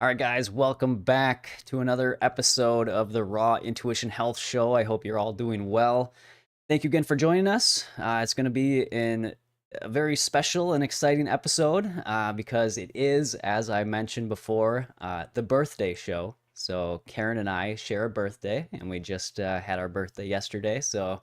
All right, guys, welcome back to another episode of the Raw Intuition Health Show. I hope you're all doing well. Thank you again for joining us. It's going to be a very special and exciting episode because it is, as I mentioned before, the birthday show. So, Karen and I share a birthday, and we just had our birthday yesterday. So,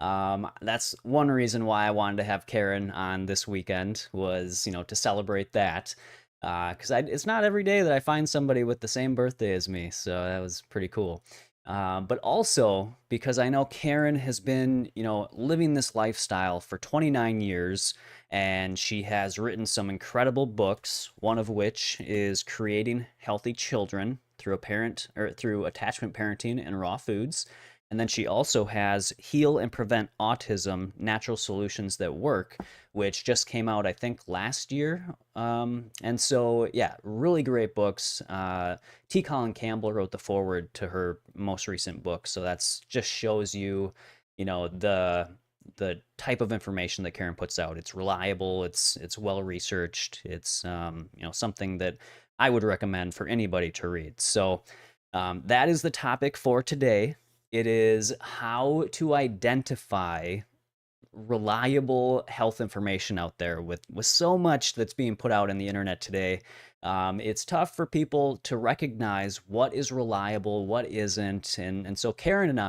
that's one reason why I wanted to have Karen on this weekend was, to celebrate that. Because it's not every day that I find somebody with the same birthday as me, so that was pretty cool. But also because I know Karen has been, living this lifestyle for 29 years, and she has written some incredible books. One of which is Creating Healthy Children through a parent or through attachment parenting and raw foods. And then she also has Heal and Prevent Autism: Natural Solutions That Work, which just came out, I think, last year. And so, yeah, really great books. T. Colin Campbell wrote the foreword to her most recent book, so that's just shows you, the type of information that Karen puts out. It's reliable. It's well researched. It's something that I would recommend for anybody to read. So that is the topic for today. It is how to identify reliable health information out there with so much that's being put out in the internet today. It's tough for people to recognize what is reliable, what isn't. And so Karen and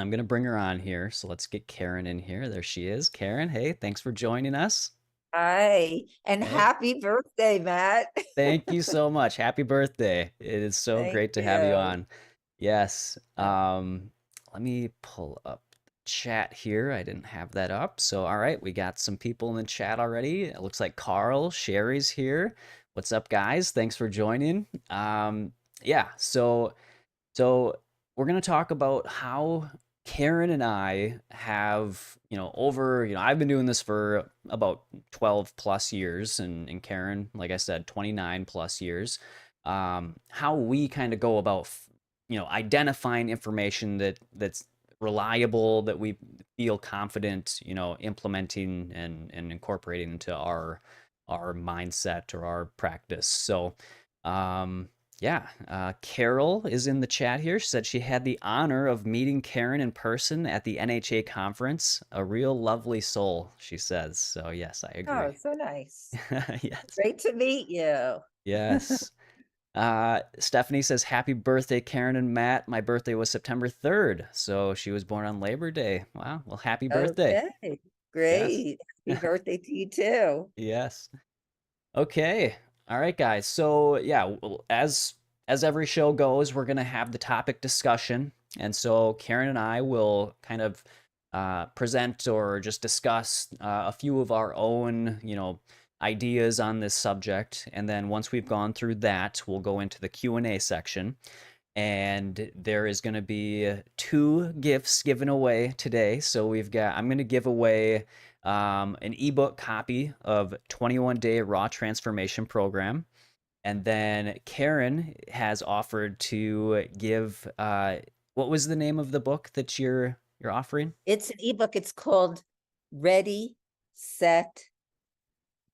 I'm going to bring her on here. So let's get Karen in here. There she is. Karen, hey, thanks for joining us. Hi, and Hey. happy birthday, Matt. Thank you so much. Happy birthday. It is so Thank great to have you you. on. Yes. Uh, Let me pull up the chat here. I didn't have that up. So, all right, we got some people in the chat already. It looks like Carl, Sherry's here. What's up, guys? Thanks for joining. Yeah, so we're going to talk about how Karen and I have, I've been doing this for about 12 plus years, and Karen, like I said, 29 plus years. How we kind of go about, identifying information that's reliable, that we feel confident, implementing and incorporating into our mindset or our practice. So, yeah, Carol is in the chat here. She said she had the honor of meeting Karen in person at the NHA conference. A real lovely soul, she says. So, yes, I Oh, agree. so nice. Yes, Great to meet you. yes. Stephanie says, happy birthday, Karen and Matt. My birthday was September 3rd. So she was born on Labor Day. Wow. Well, happy birthday. Okay, Yes. great. Happy birthday to you too. Yes. Okay. All right, guys. So yeah, as every show goes, we're gonna have the topic discussion, and so Karen and I will kind of present or just discuss a few of our own, ideas on this subject, and then once we've gone through that, we'll go into the Q&A section. And there is going to be two gifts given away today. So I'm going to give away an ebook copy of 21 Day Raw Transformation Program. And then Karen has offered to give, what was the name of the book that you're offering? It's an ebook. It's called Ready, Set,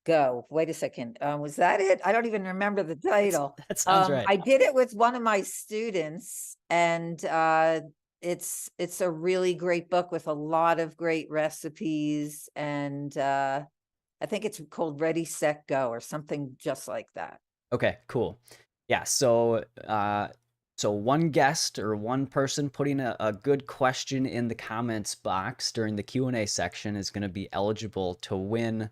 Go. Wait a second. Was that it? I don't even remember the title. That sounds right. I did it with one of my students, and it's a really great book with a lot of great recipes, and I think it's called Ready, Set, Go or something just like that. Okay, cool. Yeah, so one guest or one person putting a good question in the comments box during the Q&A section is going to be eligible to win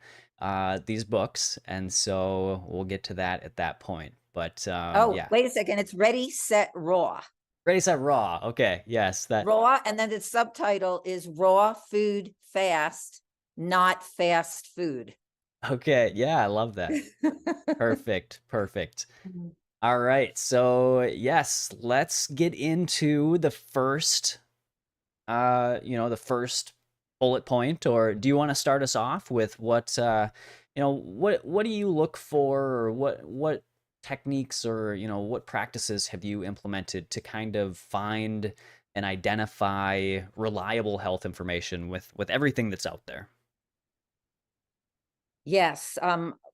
these books, and so we'll get to that at that point. But Oh, yeah, wait a second. It's Ready, Set, Raw. ready, set, raw. Okay, yes, that. Raw, and then the subtitle is Raw Food Fast, Not Fast Food. Okay, yeah, I love that. Perfect, perfect. All right, so yes, let's get into the first bullet point. Or do you want to start us off with what do you look for, or what techniques, or what practices have you implemented to kind of find and identify reliable health information with everything that's out there? Yes.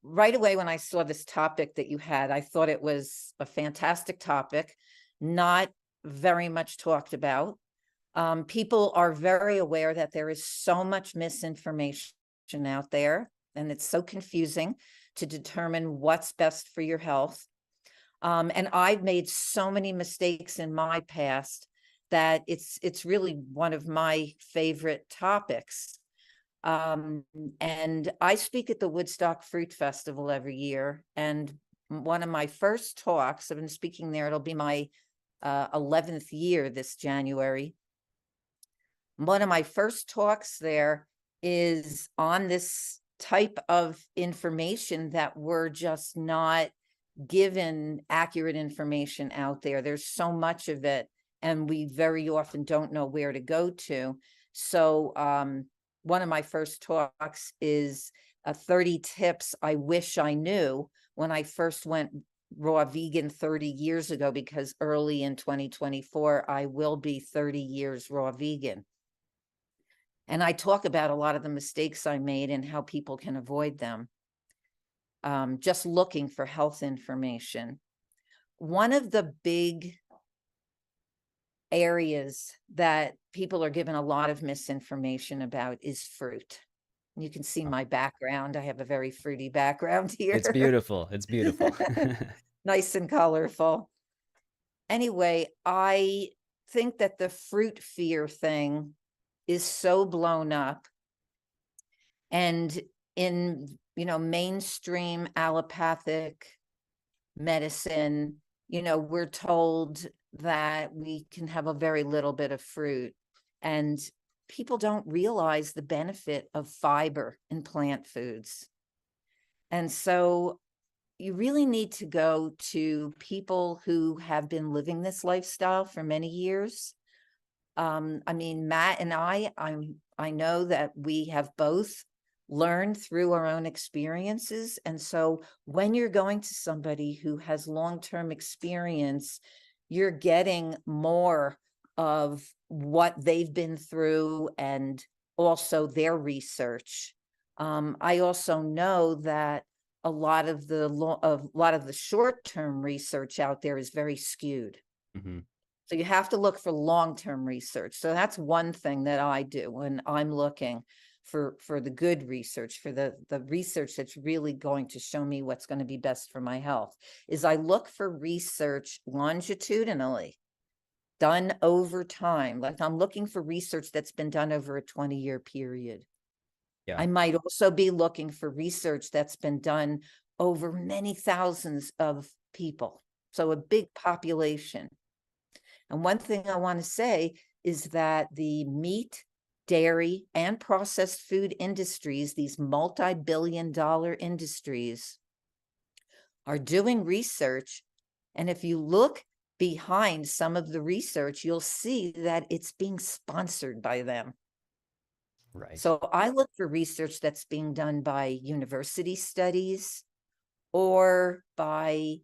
Right away when I saw this topic that you had, I thought it was a fantastic topic, not very much talked about. People are very aware that there is so much misinformation out there, and it's so confusing to determine what's best for your health. And I've made so many mistakes in my past that it's really one of my favorite topics. Um, and I speak at the Woodstock Fruit Festival every year. And one of my first talks, I've been speaking there, it'll be my 11th year this January. One of my first talks there is on this type of information that we're just not given accurate information out there. There's so much of it, and we very often don't know where to go to. So one of my first talks is 30 tips I wish I knew when I first went raw vegan 30 years ago, because early in 2024, I will be 30 years raw vegan. And I talk about a lot of the mistakes I made and how people can avoid them. Just looking for health information. One of the big areas that people are given a lot of misinformation about is fruit. You can see Oh, my background. I have a very fruity background it's here. beautiful. It's beautiful. Nice and colorful. Anyway, I think that the fruit fear thing is so blown up. And in, mainstream allopathic medicine, we're told that we can have a very little bit of fruit. And people don't realize the benefit of fiber in plant foods. And so you really need to go to people who have been living this lifestyle for many years. I mean, Matt and I know that we have both learned through our own experiences. And so when you're going to somebody who has long-term experience, you're getting more of what they've been through and also their research. I also know that a lot of the short-term research out there is very skewed. Hmm. So you have to look for long-term research. So that's one thing that I do when I'm looking for the good research, for the research that's really going to show me what's going to be best for my health, is I look for research longitudinally, done over time. Like I'm looking for research that's been done over a 20-year period. Yeah. I might also be looking for research that's been done over many thousands of people. So a big population. And one thing I want to say is that the meat, dairy, and processed food industries, these multi-billion-dollar industries, are doing research. And if you look behind some of the research, you'll see that it's being sponsored by them. Right. So I look for research that's being done by university studies or by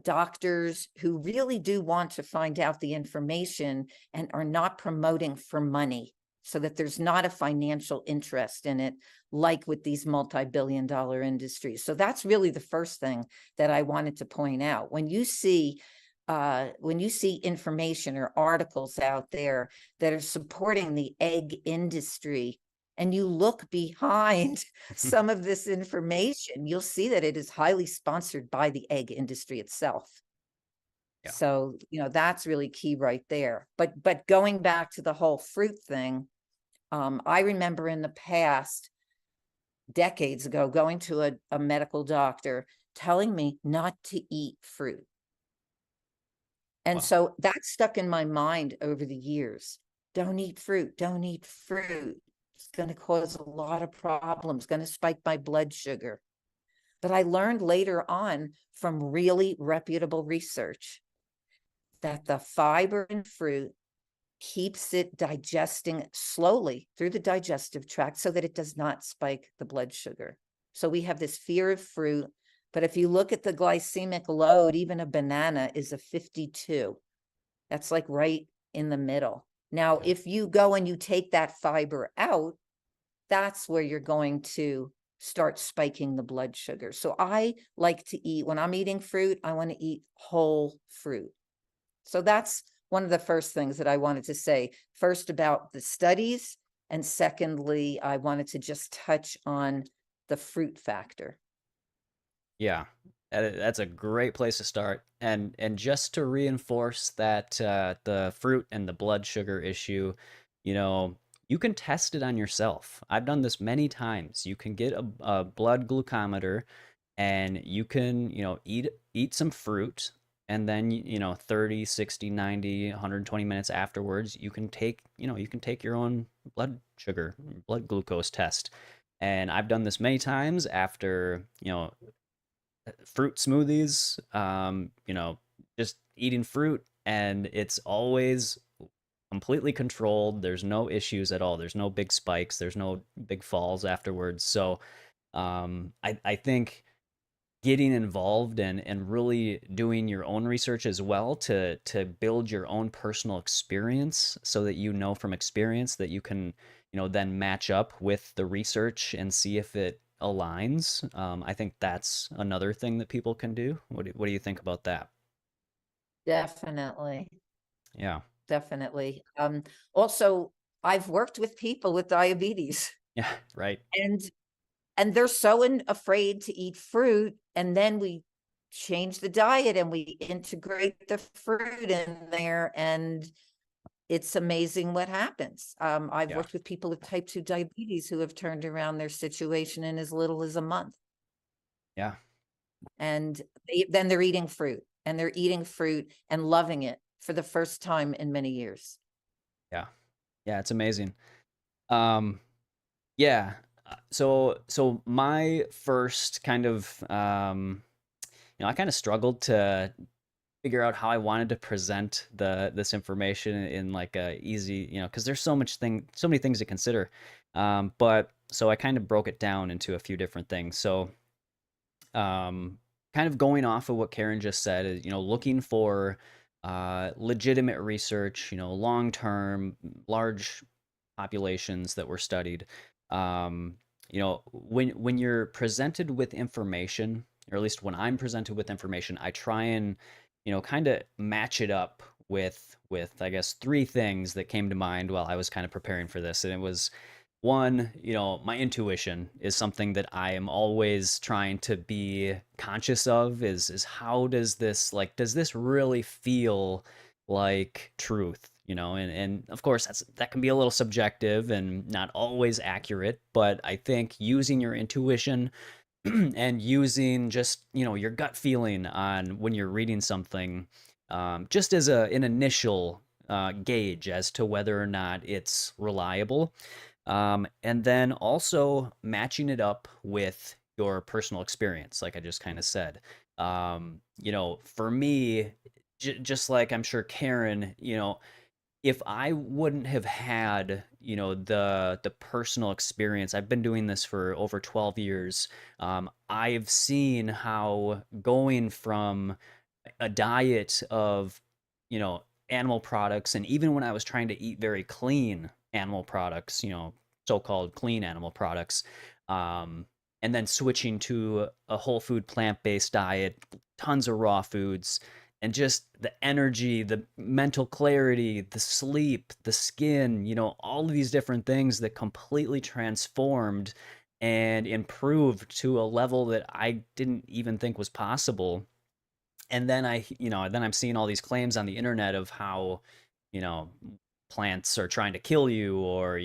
doctors who really do want to find out the information and are not promoting for money, so that there's not a financial interest in it, like with these multi-billion-dollar industries. So that's really the first thing that I wanted to point out. When you see information or articles out there that are supporting the egg industry, and you look behind some of this information, you'll see that it is highly sponsored by the egg industry itself. Yeah. So, that's really key right there. But going back to the whole fruit thing, I remember in the past, decades ago, going to a medical doctor telling me not to eat fruit. And Wow. so that stuck in my mind over the years. Don't eat fruit. Don't eat fruit. It's going to cause a lot of problems, going to spike my blood sugar. But I learned later on from really reputable research that the fiber in fruit keeps it digesting slowly through the digestive tract so that it does not spike the blood sugar. So we have this fear of fruit, but if you look at the glycemic load, even a banana is a 52. That's like right in the middle. Now, Okay. if you go and you take that fiber out, that's where you're going to start spiking the blood sugar. So I like to eat, when I'm eating fruit, I want to eat whole fruit. So that's one of the first things that I wanted to say. First, about the studies, and secondly, I wanted to just touch on the fruit factor. Yeah, that's a great place to start. And just to reinforce that the fruit and the blood sugar issue, you know, you can test it on yourself. I've done this many times. You can get a blood glucometer and you can, eat some fruit and then, 30, 60, 90, 120 minutes afterwards, you can take your own blood sugar, blood glucose test. And I've done this many times after, fruit smoothies, just eating fruit, and it's always completely controlled. There's no issues at all. There's no big spikes. There's no big falls afterwards. So I think getting involved and really doing your own research as well to build your own personal experience so that you know from experience that you can then match up with the research and see if it aligns. I think that's another thing that people can do. What do you think about that? Definitely, Yeah. definitely. Also, I've worked with people with diabetes, Yeah. Right. and they're so afraid to eat fruit, and then we change the diet and we integrate the fruit in there, and it's amazing what happens. I've Yeah. worked with people with type 2 diabetes who have turned around their situation in as little as a month. Yeah. And then they're eating fruit, and they're eating fruit and loving it for the first time in many years. Yeah. Yeah. It's amazing. Um, yeah. So my first kind of I kind of struggled to figure out how I wanted to present this information in like a easy, because there's so many things to consider. But so I kind of broke it down into a few different things. So kind of going off of what Karen just said, is, looking for legitimate research, long term, large populations that were studied. When you're presented with information, or at least when I'm presented with information, I try and kind of match it up with I guess three things that came to mind while I was kind of preparing for this, and it was one, my intuition is something that I am always trying to be conscious of is how does this really feel like truth, and of course that can be a little subjective and not always accurate, but I think using your intuition and using just, your gut feeling on when you're reading something, just as an initial gauge as to whether or not it's reliable. And then also matching it up with your personal experience, like I just kind of said. For me, just like I'm sure Karen, if I wouldn't have had, the personal experience, I've been doing this for over 12 years. I've seen how going from a diet of, animal products, and even when I was trying to eat very clean animal products, so-called clean animal products, um, and then switching to a whole food plant-based diet, tons of raw foods, and just the energy, the mental clarity, the sleep, the skin, all of these different things that completely transformed and improved to a level that I didn't even think was possible. And then then I'm seeing all these claims on the internet of how, you know, plants are trying to kill you, or,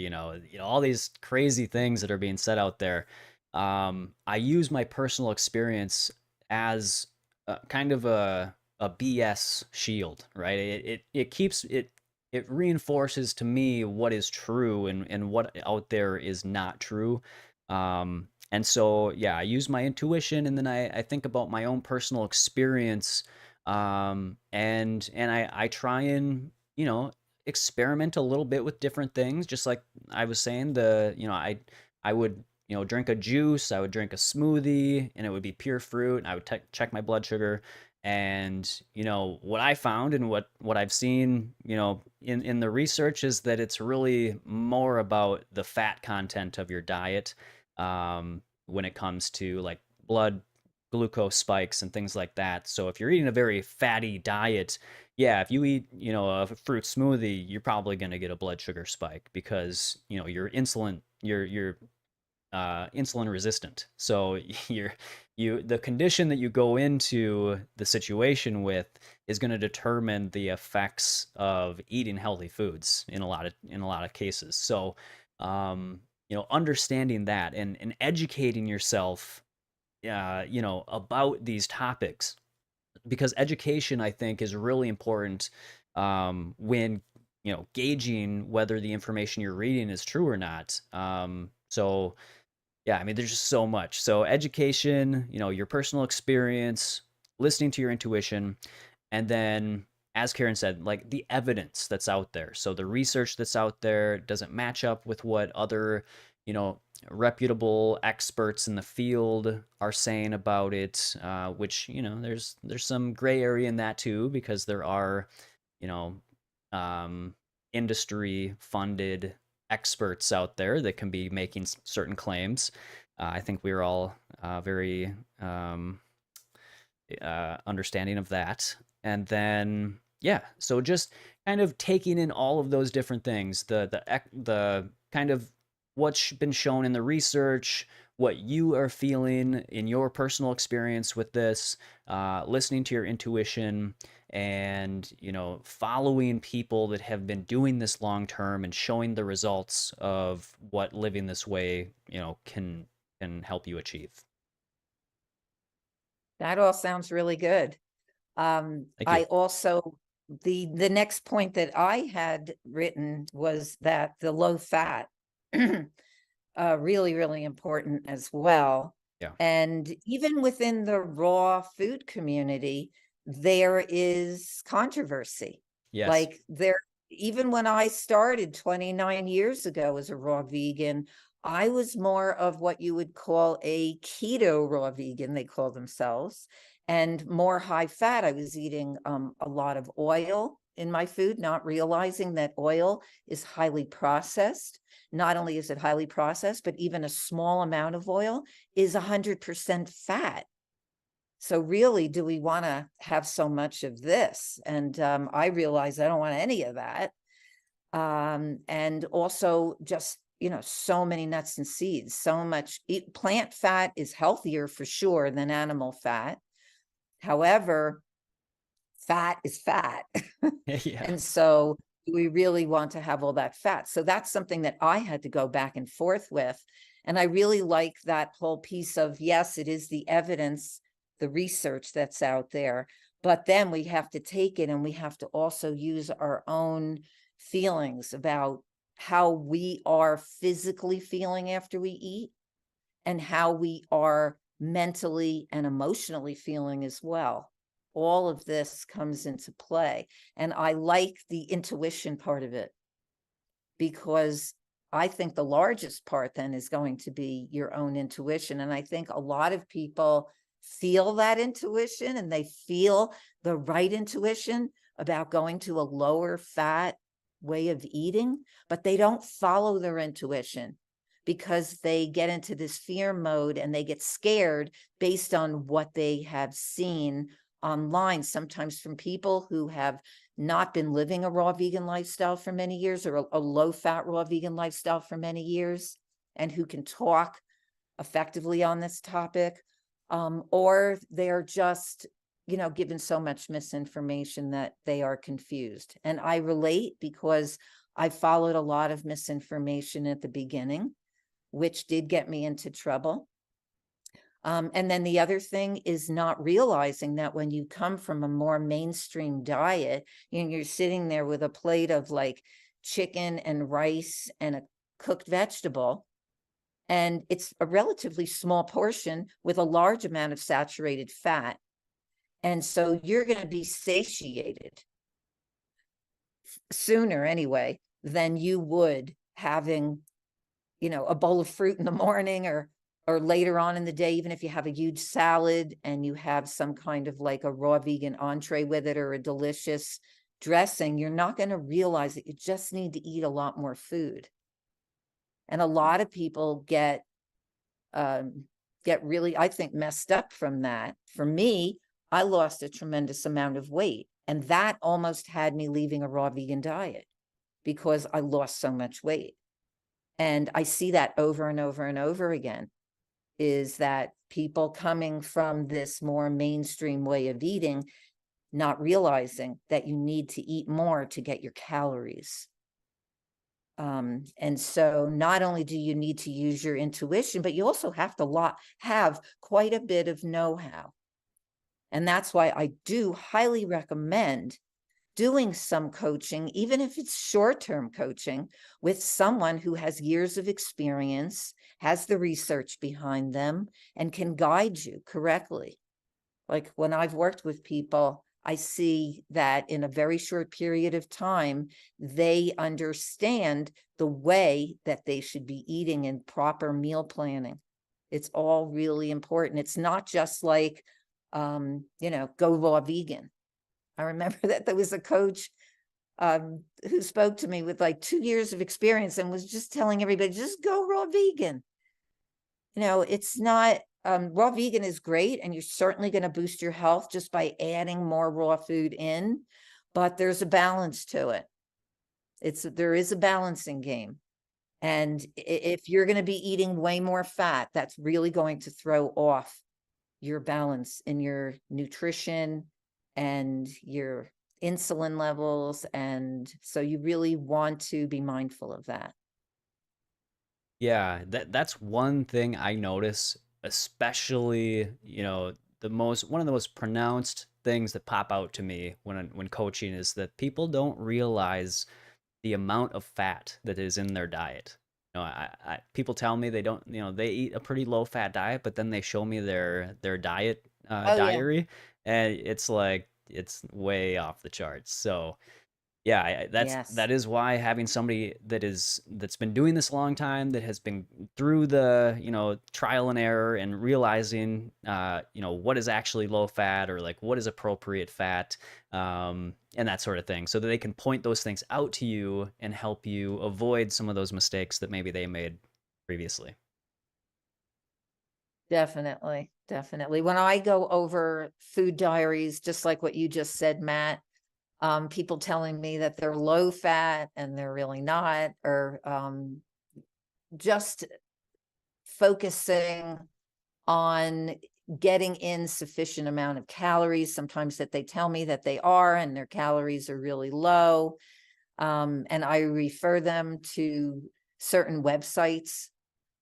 all these crazy things that are being said out there. I use my personal experience as kind of a BS shield, right? It keeps it reinforces to me what is true and what out there is not true. And so, yeah, I use my intuition, and then I think about my own personal experience, and I try and experiment a little bit with different things. Just like I was saying, I would drink a juice, I would drink a smoothie, and it would be pure fruit. And I would check my blood sugar, and what I found and what I've seen in the research is that it's really more about the fat content of your diet. when it comes to like blood glucose spikes and things like that. So if you're eating a very fatty diet, yeah, if you eat, a fruit smoothie, you're probably going to get a blood sugar spike because, your insulin, your insulin resistant. So the condition that you go into the situation with is going to determine the effects of eating healthy foods in a lot of cases. So, understanding that and educating yourself, about these topics, because education, I think, is really important when gauging whether the information you're reading is true or not. So yeah, I mean, there's just so much. So education, your personal experience, listening to your intuition, and then, as Karen said, like the evidence that's out there. So the research that's out there doesn't match up with what other, you know, reputable experts in the field are saying about it. Which, there's some gray area in that too, because there are, you know, industry funded experts out there that can be making certain claims. I think we're all very understanding of that. And then, yeah, so just kind of taking in all of those different things, the kind of what's been shown in the research, what you are feeling in your personal experience with this, listening to your intuition, and following people that have been doing this long term and showing the results of what living this way can help you achieve. That all sounds really good. Thank you. I also, the next point that I had written was that the low fat, really, really important as well. Yeah. And even within the raw food community, there is controversy. Yes. Like even when I started 29 years ago as a raw vegan, I was more of what you would call a keto raw vegan, they call themselves, and more high fat. I was eating a lot of oil in my food, not realizing that oil is highly processed. Not only is it highly processed, but even a small amount of oil is 100% fat. So really, do we want to have so much of this? And I realized I don't want any of that. And also just, so many nuts and seeds, so much plant fat is healthier for sure than animal fat. However, fat is fat. Yeah. And so we really want to have all that fat. So that's something that I had to go back and forth with. And I really like that whole piece of, yes, it is the evidence, the research that's out there, but then we have to take it and we have to also use our own feelings about how we are physically feeling after we eat and how we are mentally and emotionally feeling as well. All of this comes into play. And I like the intuition part of it, because I think the largest part then is going to be your own intuition. And I think a lot of people feel that intuition and they feel the right intuition about going to a lower fat way of eating, but they don't follow their intuition because they get into this fear mode and they get scared based on what they have seen online, sometimes from people who have not been living a raw vegan lifestyle for many years, or a low fat raw vegan lifestyle for many years, and who can talk effectively on this topic. Or they're just, given so much misinformation that they are confused. And I relate because I followed a lot of misinformation at the beginning, which did get me into trouble. And then the other thing is not realizing that when you come from a more mainstream diet, you're sitting there with a plate of like chicken and rice and a cooked vegetable, and it's a relatively small portion with a large amount of saturated fat. And so you're going to be satiated sooner anyway than you would having, a bowl of fruit in the morning, or later on in the day, even if you have a huge salad and you have some kind of like a raw vegan entree with it or a delicious dressing, you're not going to realize that you just need to eat a lot more food. And a lot of people get get really, I think, messed up from that. For me, I lost a tremendous amount of weight, and that almost had me leaving a raw vegan diet because I lost so much weight. And I see that over and over and over again, is that people coming from this more mainstream way of eating, not realizing that you need to eat more to get your calories. And so not only do you need to use your intuition, but you also have to have quite a bit of know-how. And that's why I do highly recommend doing some coaching, even if it's short-term coaching, with someone who has years of experience, has the research behind them, and can guide you correctly. Like when I've worked with people, I see that in a very short period of time, they understand the way that they should be eating and proper meal planning. It's all really important. It's not just like, go raw vegan. I remember that there was a coach who spoke to me with like 2 years of experience and was just telling everybody, just go raw vegan. It's not, raw vegan is great, and you're certainly going to boost your health just by adding more raw food in, but there's a balance to it. There is a balancing game. And if you're going to be eating way more fat, that's really going to throw off your balance in your nutrition and your insulin levels. And so you really want to be mindful of that. Yeah, that's one thing I notice, especially, one of the most pronounced things that pop out to me when coaching is that people don't realize the amount of fat that is in their diet. People tell me they don't, they eat a pretty low fat diet, but then they show me their diet Oh, yeah. diary, and it's like it's way off the charts. So yeah, Yes. that is why having somebody that's been doing this a long time, that has been through the, trial and error, and realizing, what is actually low fat, or like what is appropriate fat, and that sort of thing, so that they can point those things out to you and help you avoid some of those mistakes that maybe they made previously. Definitely. Definitely. When I go over food diaries, just like what you just said, Matt, people telling me that they're low fat and they're really not, or just focusing on getting in sufficient amount of calories, sometimes that they tell me that they are, and their calories are really low. And I refer them to certain websites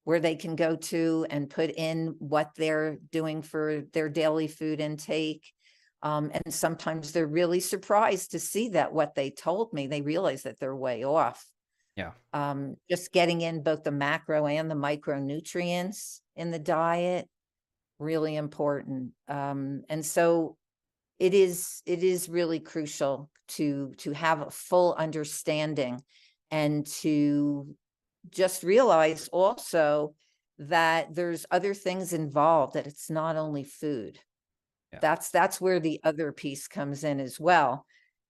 where they can go to and put in what they're doing for their daily food intake. And sometimes they're really surprised to see that what they told me, they realize that they're way off. Yeah. Just getting in both the macro and the micronutrients in the diet, really important. And so it is really crucial to have a full understanding, and to just realize also that there's other things involved, that it's not only food. Yeah. That's where the other piece comes in as well.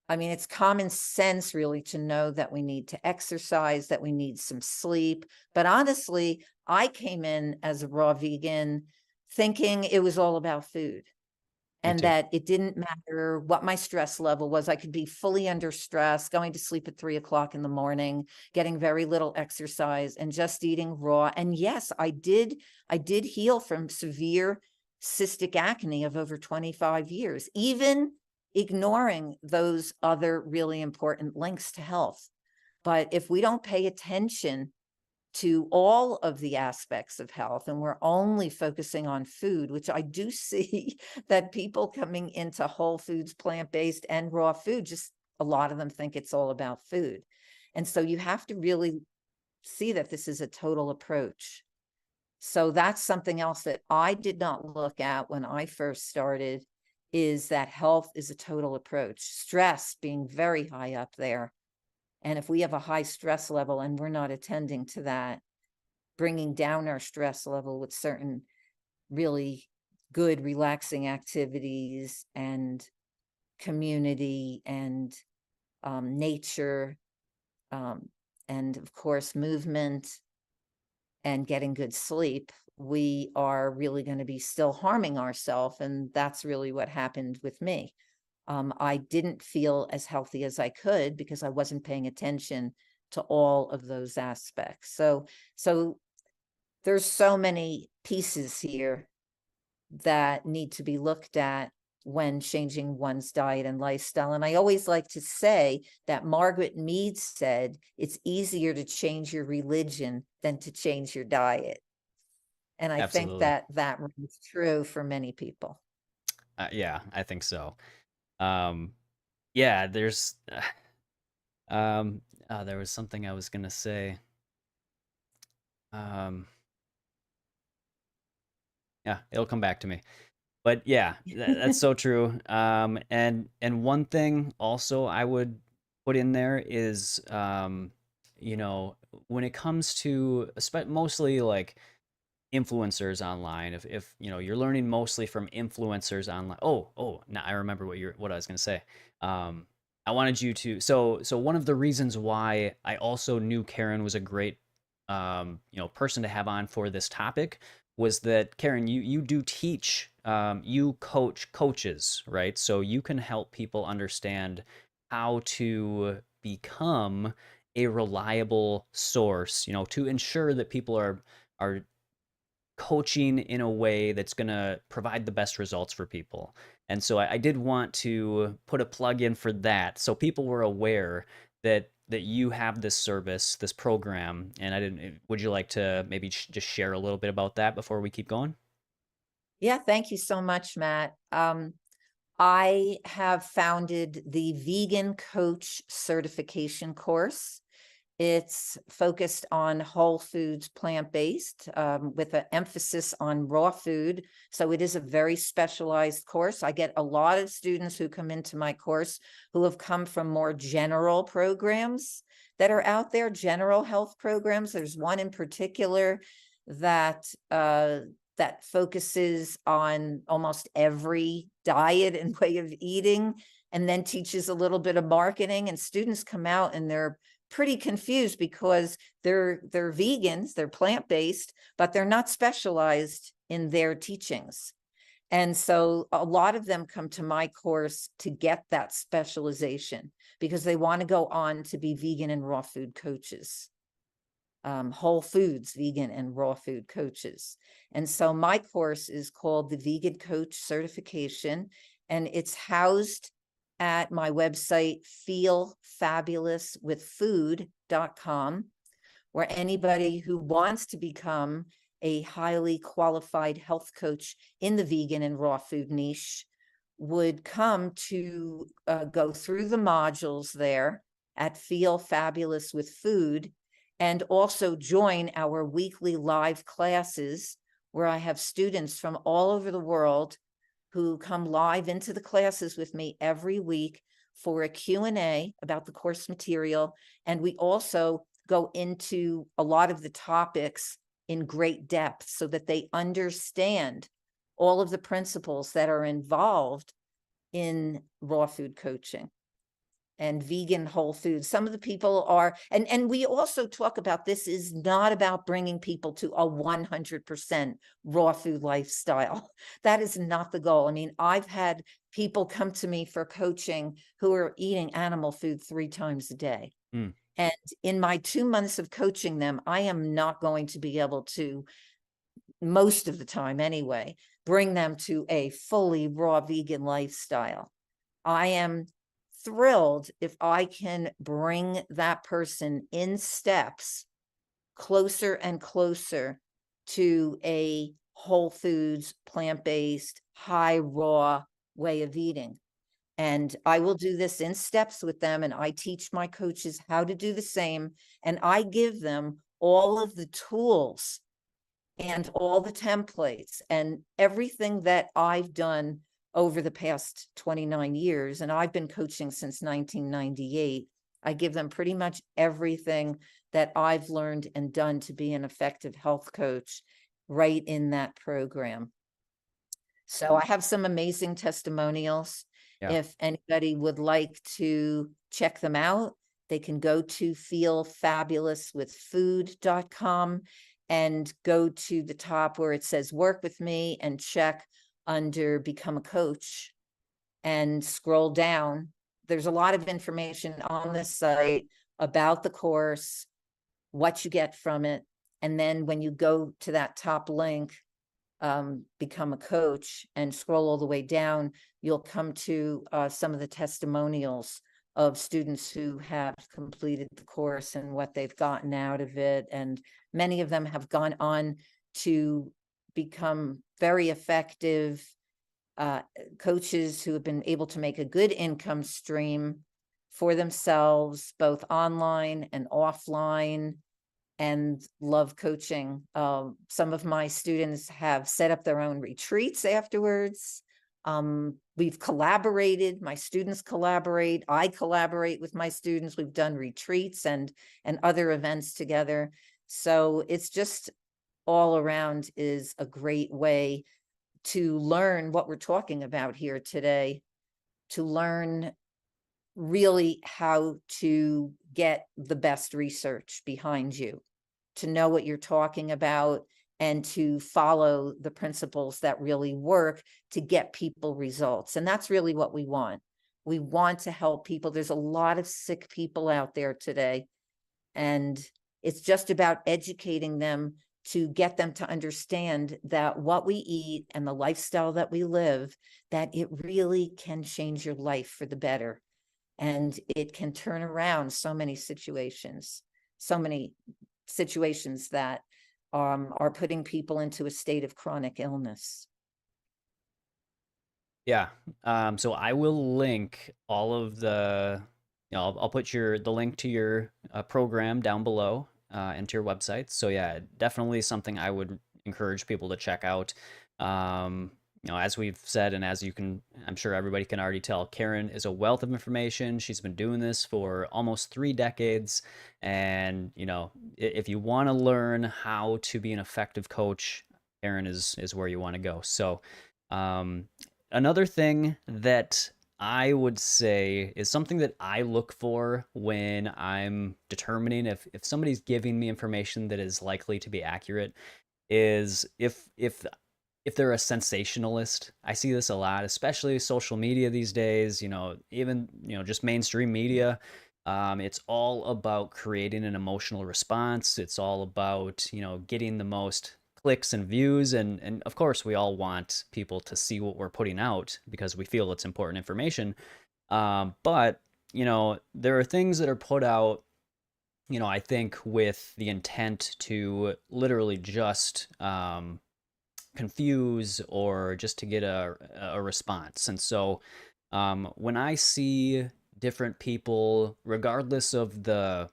I mean, it's common sense really to know that we need to exercise, that we need some sleep. But honestly, I came in as a raw vegan thinking it was all about food, Me and too. that it didn't matter what my stress level was. I could be fully under stress, going to sleep at 3 o'clock in the morning, getting very little exercise, and just eating raw. And yes, I did heal from severe cystic acne of over 25 years, even ignoring those other really important links to health. But if we don't pay attention to all of the aspects of health, and we're only focusing on food, which I do see that people coming into whole foods, plant-based and raw food, just a lot of them think it's all about food. And so you have to really see that this is a total approach. So that's something else that I did not look at when I first started, is that health is a total approach. Stress being very high up there. And if we have a high stress level and we're not attending to that, bringing down our stress level with certain really good relaxing activities and community and nature, um, and of course movement, and getting good sleep, we are really going to be still harming ourselves. And that's really what happened with me. I didn't feel as healthy as I could because I wasn't paying attention to all of those aspects. So there's so many pieces here that need to be looked at when changing one's diet and lifestyle. And I always like to say that Margaret Mead said, it's easier to change your religion than to change your diet. And I think Absolutely. that that rings true for many people. Yeah, I think so. Um, yeah, there was something I was gonna say. Um, yeah, it'll come back to me. But yeah, that's so true. And one thing also I would put in there is, you know, when it comes to mostly like influencers online, if you know you're learning mostly from influencers online. Oh, now I remember what I was gonna say. Um, I wanted you to. So one of the reasons why I also knew Karen was a great, you know, person to have on for this topic was that Karen, you do teach, you coach coaches, right? So you can help people understand how to become a reliable source, you know, to ensure that people are coaching in a way that's going to provide the best results for people. And so I did want to put a plug in for that, so people were aware that you have this service, this program. And I didn't. Would you like to maybe just share a little bit about that before we keep going? Yeah, thank you so much, Matt. I have founded the Vegan Coach Certification course. It's focused on whole foods, plant-based, with an emphasis on raw food. So it is a very specialized course. I get a lot of students who come into my course who have come from more general programs that are out there, general health programs. There's one in particular that that focuses on almost every diet and way of eating, and then teaches a little bit of marketing. And students come out and they're pretty confused because they're vegans, they're plant-based, but they're not specialized in their teachings. And so a lot of them come to my course to get that specialization because they want to go on to be vegan and raw food coaches, whole foods, vegan and raw food coaches. And so my course is called the Vegan Coach Certification, and it's housed at my website, feelfabulouswithfood.com, where anybody who wants to become a highly qualified health coach in the vegan and raw food niche would come to go through the modules there at Feel Fabulous with Food, and also join our weekly live classes where I have students from all over the world who come live into the classes with me every week for a Q&A about the course material. And we also go into a lot of the topics in great depth so that they understand all of the principles that are involved in raw food coaching and vegan whole foods. Some of the people are, and we also talk about, this is not about bringing people to a 100% raw food lifestyle. That is not the goal. I mean, I've had people come to me for coaching who are eating animal food 3 times a day. Mm, And in my 2 months of coaching them, I am not going to be able to, most of the time anyway, bring them to a fully raw vegan lifestyle. I am thrilled if I can bring that person in steps closer and closer to a whole foods, plant-based, high raw way of eating. And I will do this in steps with them, and I teach my coaches how to do the same. And I give them all of the tools and all the templates and everything that I've done over the past 29 years. And I've been coaching since 1998. I give them pretty much everything that I've learned and done to be an effective health coach right in that program. So I have some amazing testimonials. yeah. If anybody would like to check them out, they can go to feelfabulouswithfood.com. and go to the top where it says work with me and check under become a coach and scroll down. There's a lot of information on this site about the course, what you get from it. And then when you go to that top link, become a coach, and scroll all the way down, you'll come to some of the testimonials of students who have completed the course and what they've gotten out of it. And many of them have gone on to become very effective coaches who have been able to make a good income stream for themselves, both online and offline, and love coaching. Some of my students have set up their own retreats afterwards. We've collaborated, my students collaborate, I collaborate with my students. We've done retreats and other events together. So it's just all around is a great way to learn what we're talking about here today, to learn really how to get the best research behind you, to know what you're talking about, and to follow the principles that really work to get people results. And that's really what we want. We want to help people. There's a lot of sick people out there today, and it's just about educating them to get them to understand that what we eat and the lifestyle that we live, that it really can change your life for the better. And it can turn around so many situations that are putting people into a state of chronic illness. Yeah. So I will link all of the, I'll put the link to your program down below and to your website. So yeah, definitely something I would encourage people to check out. Um, as we've said, and as you can, I'm sure everybody can already tell, Karen is a wealth of information. She's been doing this for almost 3 decades. And, if you want to learn how to be an effective coach, Karen is where you want to go. So, um, another thing that I would say is something that I look for when I'm determining if somebody's giving me information that is likely to be accurate is if they're a sensationalist. I see this a lot, especially social media these days, even, just mainstream media. It's all about creating an emotional response. It's all about, getting the most clicks and views. And of course, we all want people to see what we're putting out because we feel it's important information. But, there are things that are put out, I think with the intent to literally just confuse or just to get a response. And so when I see different people, regardless of the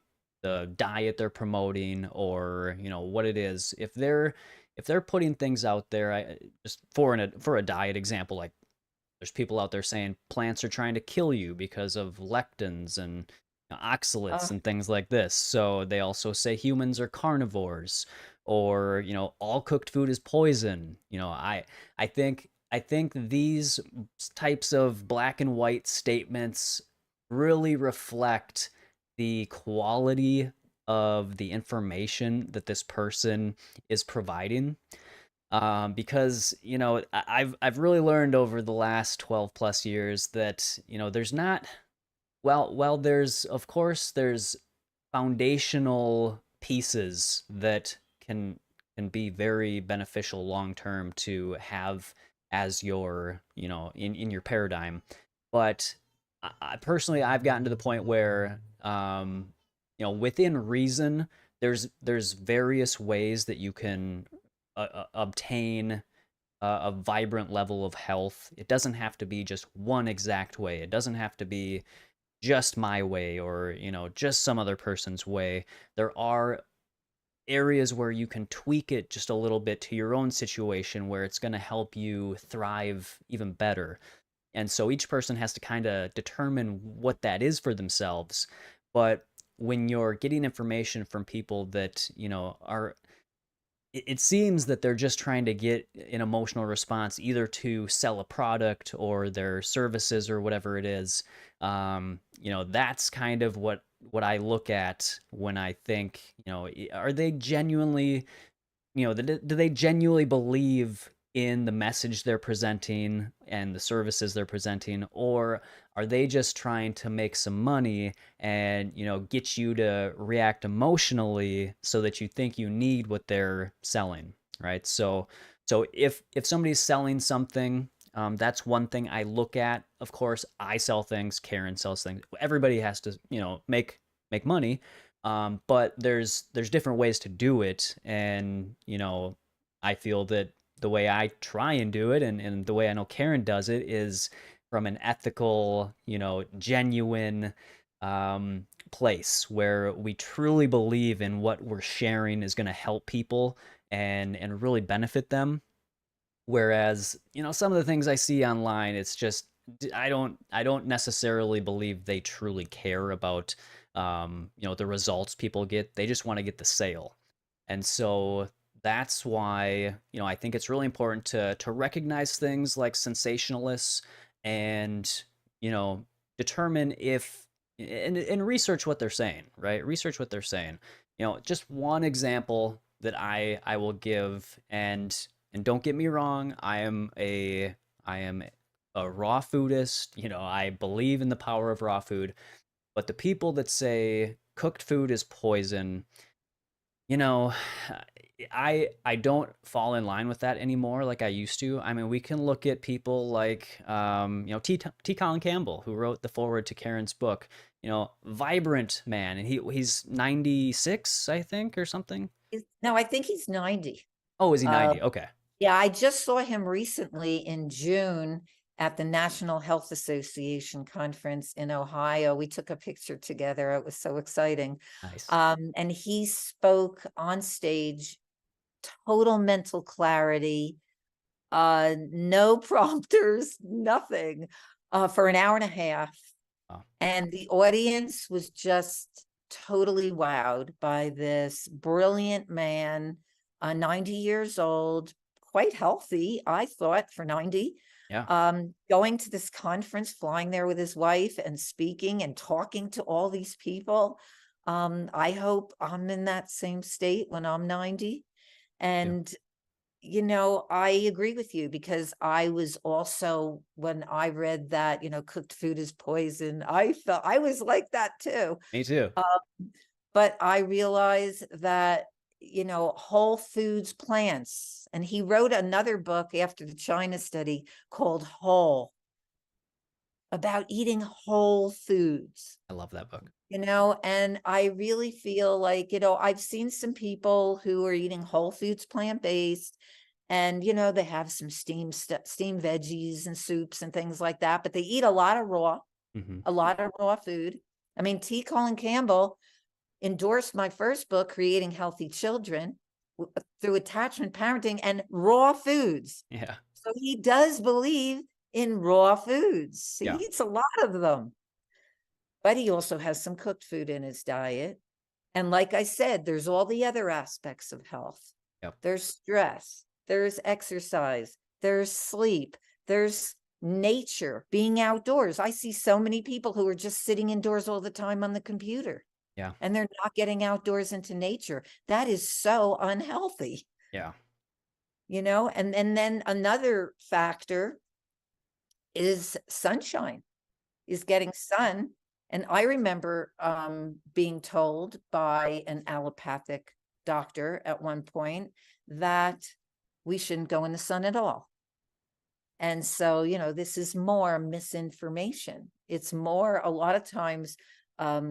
diet they're promoting or what it is, if they're putting things out there, just for a diet example, like there's people out there saying plants are trying to kill you because of lectins and oxalates Uh, and things like this. So they also say humans are carnivores, or all cooked food is poison. I think these types of black and white statements really reflect the quality of the information that this person is providing. Because I've really learned over the last 12 plus years that there's not, well, there's, of course, there's foundational pieces that can be very beneficial long term to have as your in your paradigm. But I personally, I've gotten to the point where within reason, there's various ways that you can obtain a vibrant level of health. It doesn't have to be just one exact way. It doesn't have to be just my way or just some other person's way. There are areas where you can tweak it just a little bit to your own situation where it's going to help you thrive even better. And so each person has to kind of determine what that is for themselves. But when you're getting information from people that are, it seems that they're just trying to get an emotional response either to sell a product or their services or whatever it is. That's kind of what I look at when I think, are they genuinely do they genuinely believe in the message they're presenting and the services they're presenting, or are they just trying to make some money and, get you to react emotionally so that you think you need what they're selling, right? So if somebody's selling something, that's one thing I look at. Of course, I sell things, Karen sells things. Everybody has to, make money. But there's different ways to do it, and I feel that the way I try and do it, and the way I know Karen does it, is from an ethical, genuine place where we truly believe in what we're sharing is going to help people and really benefit them. Whereas, some of the things I see online, it's just I don't necessarily believe they truly care about the results people get. They just want to get the sale. And so that's why, I think it's really important to recognize things like sensationalists and, you know, determine if and research what they're saying, right? Research what they're saying. Just one example that I will give, and don't get me wrong, I am a raw foodist. I believe in the power of raw food, but the people that say cooked food is poison, you know, I don't fall in line with that anymore like I used to. I mean, we can look at people like T. Colin Campbell, who wrote the foreword to Karen's book. Vibrant man, and he's 96, I think, or something. No, I think he's 90. Oh, is he Uh, 90? Okay, yeah, I just saw him recently in June at the National Health Association conference in Ohio. We took a picture together. It was so exciting. nice. And he spoke on stage, total mental clarity, no prompters, nothing, for an hour and a half. Oh, And the audience was just totally wowed by this brilliant man, 90 years old, quite healthy, I thought, for 90, yeah, going to this conference, flying there with his wife and speaking and talking to all these people. I hope I'm in that same state when I'm 90. yeah, And I agree with you, because I was also, when I read that, cooked food is poison, I felt I was like that too. me too. Uh, but I realized that, whole foods plants, and he wrote another book after the China study called Whole, about eating whole foods. I love that book. And I really feel like, I've seen some people who are eating whole foods, plant-based, and they have some steamed veggies and soups and things like that, but they eat a lot of Hmm. food. I mean, T. Colin Campbell endorsed my first book, Creating Healthy Children, through attachment parenting and raw foods. Yeah, So he does believe in raw foods. He yeah, eats a lot of them, but he also has some cooked food in his diet. And like I said, there's all the other aspects of health. yep, There's stress, there's exercise, there's sleep, there's nature, being outdoors. I see so many people who are just sitting indoors all the time on the computer, yeah, and they're not getting outdoors into nature. That is so unhealthy, yeah, and then another factor is sunshine, is getting sun. And I remember being told by an allopathic doctor at one point that we shouldn't go in the sun at all. And so, this is more misinformation. It's more, a lot of times,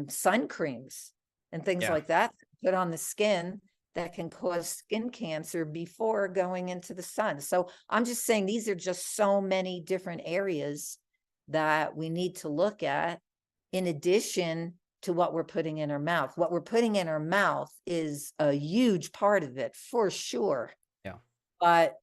sun creams and things yeah, like that put on the skin that can cause skin cancer before going into the sun. So I'm just saying, these are just so many different areas that we need to look at, in addition to what we're putting in our mouth. What we're putting in our mouth is a huge part of it, for sure. yeah, But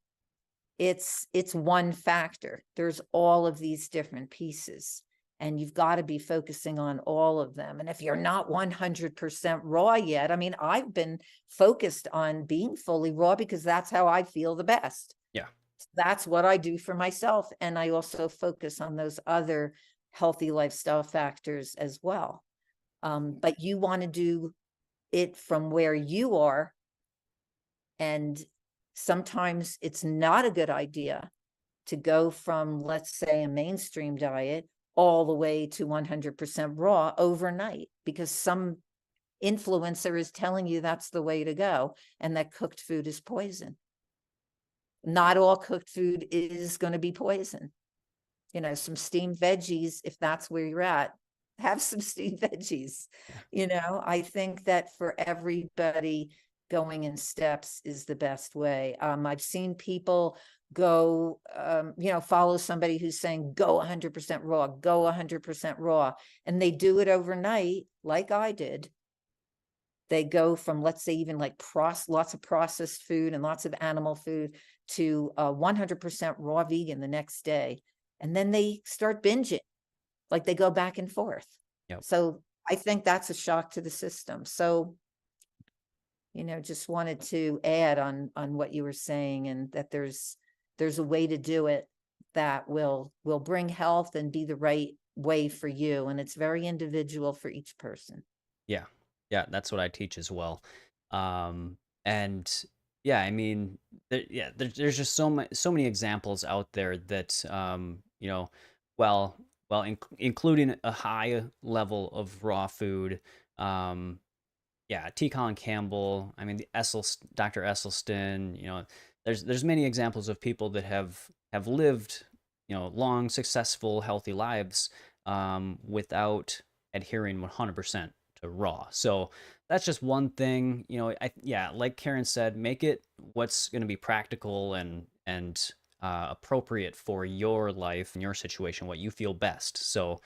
it's one factor. There's all of these different pieces, and you've got to be focusing on all of them. And if you're not 100% raw yet, I mean, I've been focused on being fully raw because that's how I feel the best. yeah, That's what I do for myself. And I also focus on those other healthy lifestyle factors as well. But you want to do it from where you are And sometimes it's not a good idea to go from, let's say, a mainstream diet all the way to 100% raw overnight, because some influencer is telling you that's the way to go and that cooked food is poison. Not all cooked food is going to be poison. You know, some steamed veggies, if that's where you're at, have some steamed veggies. Yeah. You know, I think that for everybody, going in steps is the best way. I've seen people go, you know, follow somebody who's saying, go 100% raw, go 100% raw. And they do it overnight, like I did. They go from, let's say, even like lots of processed food and lots of animal food to 100% raw vegan the next day. And then they start binging, like they go back and forth. Yep. So I think that's a shock to the system. So, you know, just wanted to add on what you were saying, and that there's a way to do it that will bring health and be the right way for you. And it's very individual for each person. Yeah. Yeah, that's what I teach as well. And yeah, I mean, there's just so many examples out there that you know, well, including a high level of raw food, um, yeah, T. Colin Campbell. I mean, Dr. Esselstyn. You know, there's many examples of people that have lived, you know, long, successful, healthy lives without adhering 100% to raw. So that's just one thing. You know, yeah, like Karen said, make it what's going to be practical and appropriate for your life and your situation, what you feel best. So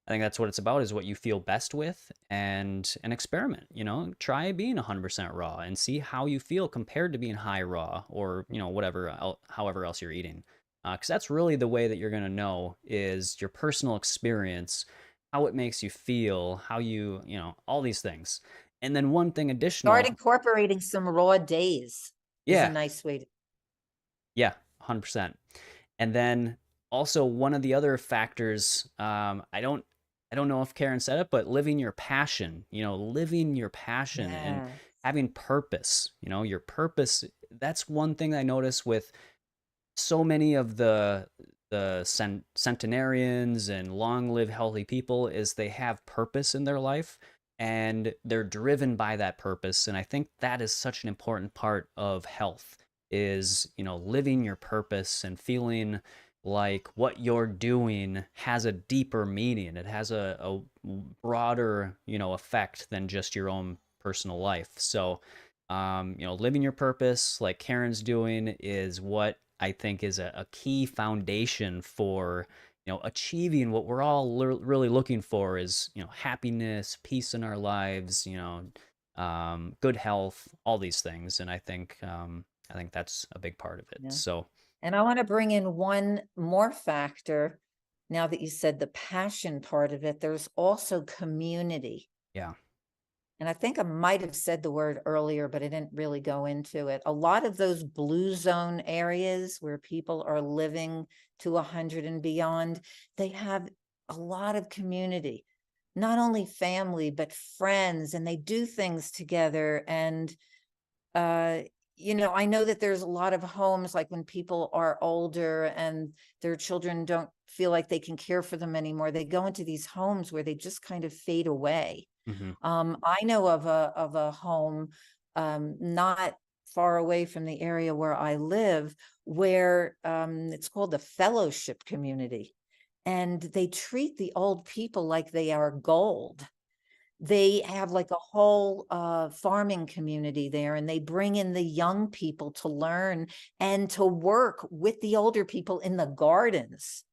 I think that's what it's about, is what you feel best with, and an experiment, you know, try being 100% raw and see how you feel compared to being high raw, or, you know, however else you're eating. Because that's really the way that you're going to know, is your personal experience, how it makes you feel, how you know, all these things. And then one thing Start additional, incorporating some raw days is a yeah, nice way to. yeah, 100%. And then also one of the other factors, I don't know if Karen said it, but living your passion, you know, living your passion and Yeah. having purpose, you know, your purpose. That's one thing I notice with so many of the centenarians and long live healthy people, is they have purpose in their life and they're driven by that purpose. And I think that is such an important part of health, is, you know, living your purpose and feeling like what you're doing has a deeper meaning. It has a broader, you know, effect than just your own personal life. So you know, living your purpose like Karen's doing is what I think is a key foundation for, you know, achieving what we're all really looking for, is, you know, happiness, peace in our lives, you know, good health, all these things. And I think that's a big part of it. Yeah. So And I want to bring in one more factor. Now that you said the passion part of it, there's also community. yeah. And I think I might have said the word earlier, but I didn't really go into it. A lot of those blue zone areas where people are living to 100 and beyond, they have a lot of community, not only family, but friends, and they do things together. And, uh, you know, I know that there's a lot of homes, like when people are older and their children don't feel like they can care for them anymore, they go into these homes where they just kind of fade away. Hmm. I know of a home not far away from the area where I live, where it's called the fellowship community. And they treat the old people like they are gold. They have like a whole farming community there, and they bring in the young people to learn and to work with the older people in the gardens.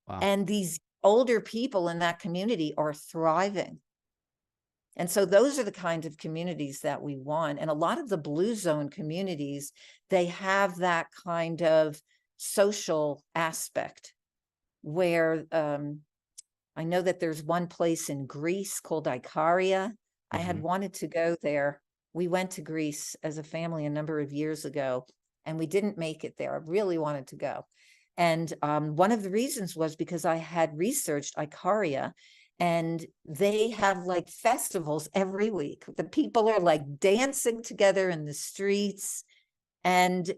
Wow. And these older people in that community are thriving. And so those are the kinds of communities that we want. And a lot of the blue zone communities, they have that kind of social aspect where I know that there's one place in Greece called Icaria. I had Hmm. wanted to go there. We went to Greece as a family a number of years ago, and we didn't make it there. I really wanted to go. And one of the reasons was because I had researched Icaria, and they have like festivals every week. The people are like dancing together in the streets. And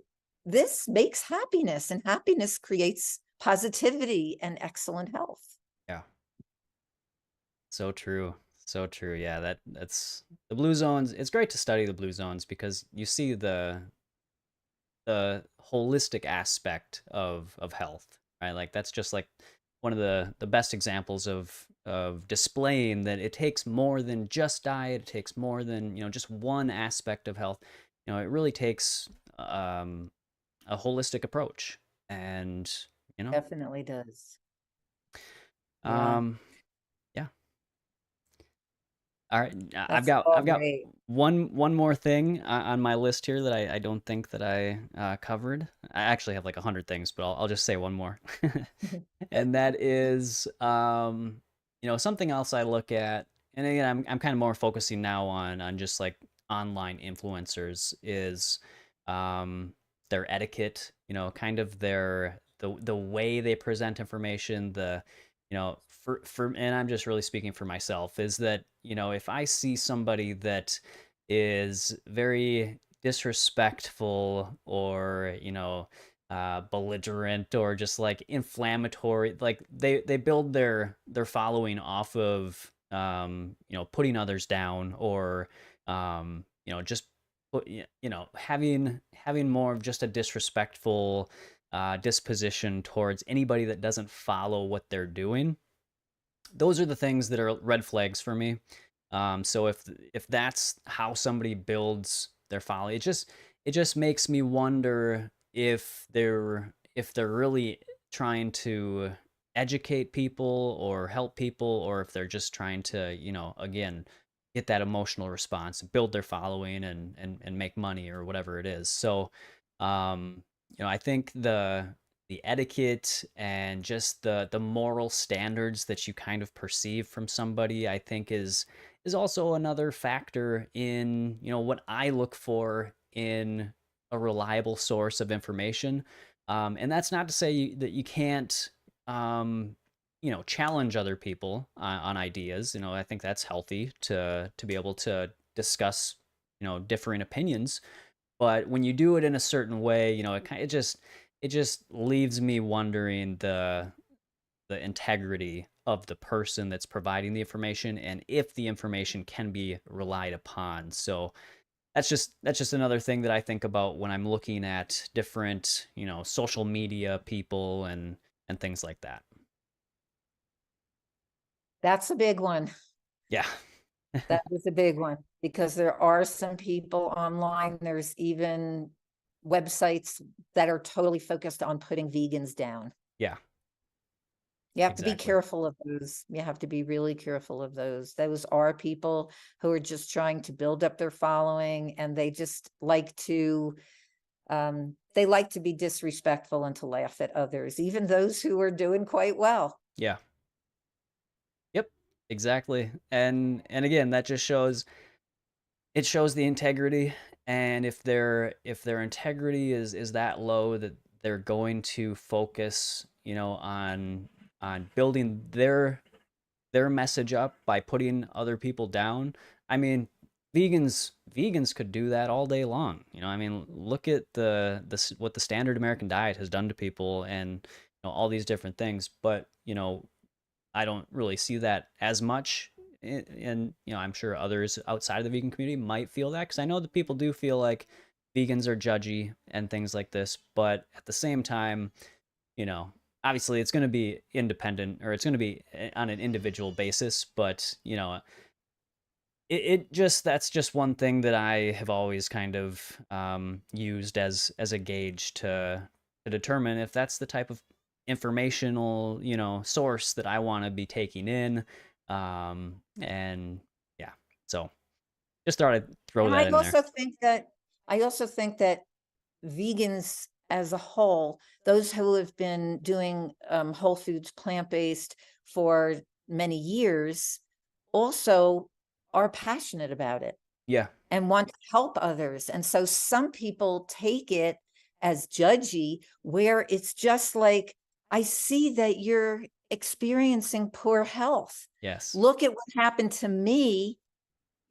this makes happiness, and happiness creates positivity and excellent health. Yeah. So true. So true. Yeah, that's the blue zones. It's great to study the blue zones because you see the holistic aspect of health, right? Like that's just like one of the best examples of displaying that it takes more than just diet. It takes more than, just one aspect of health. It really takes um a holistic approach. And, you know, Definitely does. Yeah, um yeah. All right, I've that's got all I've got great. one more thing on my list here that I don't think that I covered. I actually have like 100 things, but I'll just say one more, and that is something else I look at, and again I'm kind of more focusing now on just like online influencers is um, their etiquette, kind of the way they present information, for and I'm just really speaking for myself, is that, if I see somebody that is very disrespectful or, belligerent or just like inflammatory, like they build their following off of putting others down or just having more of just a disrespectful disposition towards anybody that doesn't follow what they're doing. Those are the things that are red flags for me. So if that's how somebody builds their folly, it just makes me wonder if they're really trying to educate people or help people, or if they're just trying to, again, get that emotional response, build their following, and make money or whatever it is. So, I think the etiquette and just the moral standards that you kind of perceive from somebody, I think is also another factor in, what I look for in a reliable source of information. And that's not to say that you can't um, challenge other people on ideas. I think that's healthy to be able to discuss differing opinions. But when you do it in a certain way, it just leaves me wondering the integrity of the person that's providing the information and if the information can be relied upon. So that's just another thing that I think about when I'm looking at different, social media people and things like that. That's a big one. Yeah. That is a big one because there are some people online. There's even websites that are totally focused on putting vegans down. Yeah, You have to be exactly. careful of those. You have to be really careful of those. Those are people who are just trying to build up their following, and they just like to be disrespectful and to laugh at others, even those who are doing quite well. Yeah. Yep. Exactly. And again, that just shows the integrity, and if their integrity is that low that they're going to focus, on building their message up by putting other people down. I mean, vegans could do that all day long. I mean, look at what the standard American diet has done to people, and all these different things. But I don't really see that as much. And, I'm sure others outside of the vegan community might feel that, because I know that people do feel like vegans are judgy and things like this. But at the same time, you know, obviously it's going to be independent, or it's going to be on an individual basis. But, it just that's just one thing that I have always kind of used as a gauge to determine if that's the type of informational source that I want to be taking in, and yeah, so just thought I'd throw And that in there. I also think that vegans as a whole, those who have been doing whole foods plant-based for many years, also are passionate about it Yeah, and want to help others. And so some people take it as judgy, where it's just like, I see that you're experiencing poor health. yes, Look at what happened to me.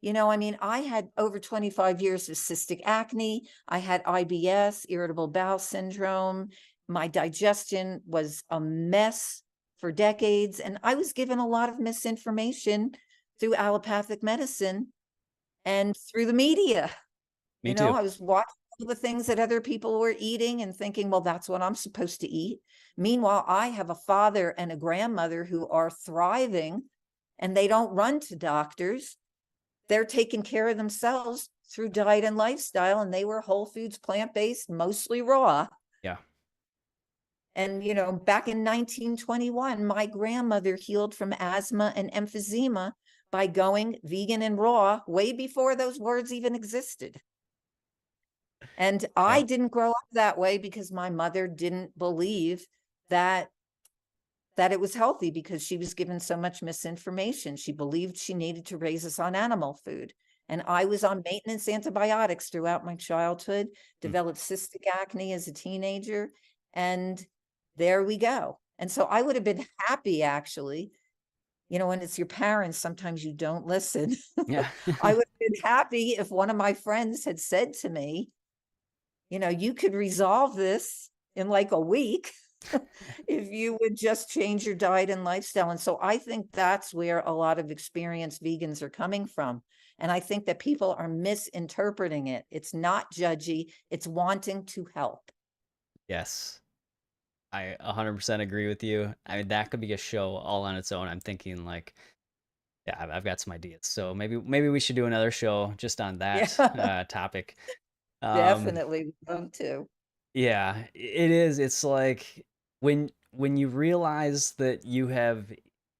I mean, I had over 25 years of cystic acne. I had IBS, irritable bowel syndrome. My digestion was a mess for decades. And I was given a lot of misinformation through allopathic medicine and through the media. Me too. I was watching all the things that other people were eating and thinking, well, that's what I'm supposed to eat. Meanwhile, I have a father and a grandmother who are thriving and they don't run to doctors. They're taking care of themselves through diet and lifestyle, and they were whole foods, plant-based, mostly raw. Yeah. And, back in 1921, my grandmother healed from asthma and emphysema by going vegan and raw way before those words even existed. And I Yeah. didn't grow up that way because my mother didn't believe that it was healthy because she was given so much misinformation. She believed she needed to raise us on animal food. And I was on maintenance antibiotics throughout my childhood, Mm. developed cystic acne as a teenager, and there we go. And so I would have been happy, actually. When it's your parents, sometimes you don't listen. Yeah. I would have been happy if one of my friends had said to me, you could resolve this in like a week if you would just change your diet and lifestyle. And so I think that's where a lot of experienced vegans are coming from. And I think that people are misinterpreting it. It's not judgy, it's wanting to help. Yes. I 100% agree with you. I mean, that could be a show all on its own. I'm thinking like, yeah, I've got some ideas. So maybe we should do another show just on Yeah, that topic. Um, definitely love to. yeah, it is. It's like when you realize that you have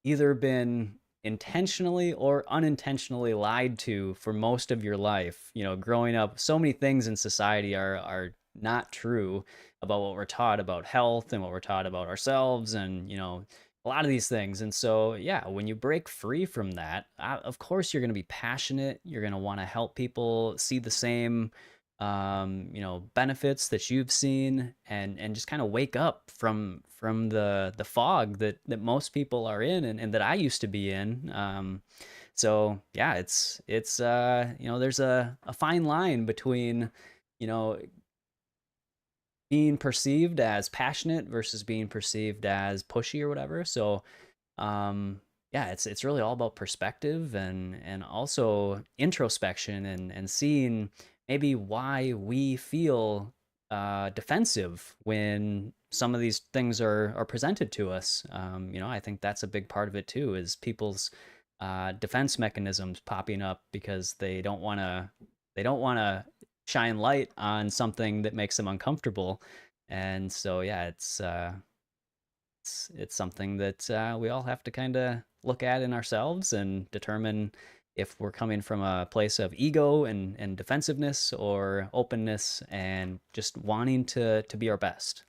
either been intentionally or unintentionally lied to for most of your life. Growing up, so many things in society are not true about what we're taught about health and what we're taught about ourselves, and a lot of these things. And so, yeah, when you break free from that, of course you're going to be passionate. You're going to want to help people see the same benefits that you've seen, and just kind of wake up from the fog that most people are in, and that I used to be in. So yeah, it's there's a fine line between you know being perceived as passionate versus being perceived as pushy or whatever. So yeah, it's really all about perspective, and also introspection, and seeing maybe why we feel defensive when some of these things are presented to us. I think that's a big part of it too, is people's defense mechanisms popping up because they don't want to shine light on something that makes them uncomfortable. And so yeah, it's something that we all have to kind of look at in ourselves and determine if we're coming from a place of ego and defensiveness, or openness and just wanting to be our best.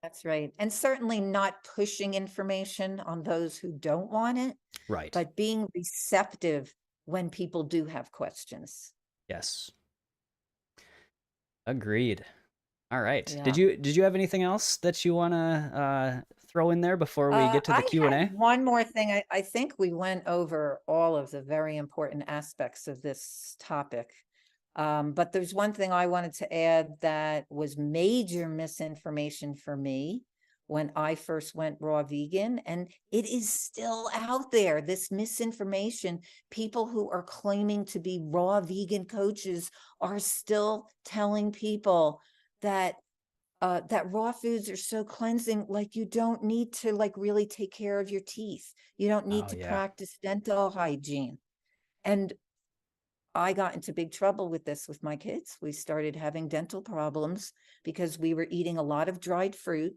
That's right. And certainly not pushing information on those who don't want it, Right. but being receptive when people do have questions. Yes. Agreed. All right. Did Yeah. you have anything else that you want to throw in there before we get to the I Q and had A? one more thing. I think we went over all of the very important aspects of this topic. But there's one thing I wanted to add that was major misinformation for me when I first went raw vegan, and it is still out there. This misinformation, people who are claiming to be raw vegan coaches are still telling people that that raw foods are so cleansing, like you don't need to like really take care of your teeth. You don't need Oh to yeah. practice dental hygiene. And I got into big trouble with this with my kids. We started having dental problems because we were eating a lot of dried fruit.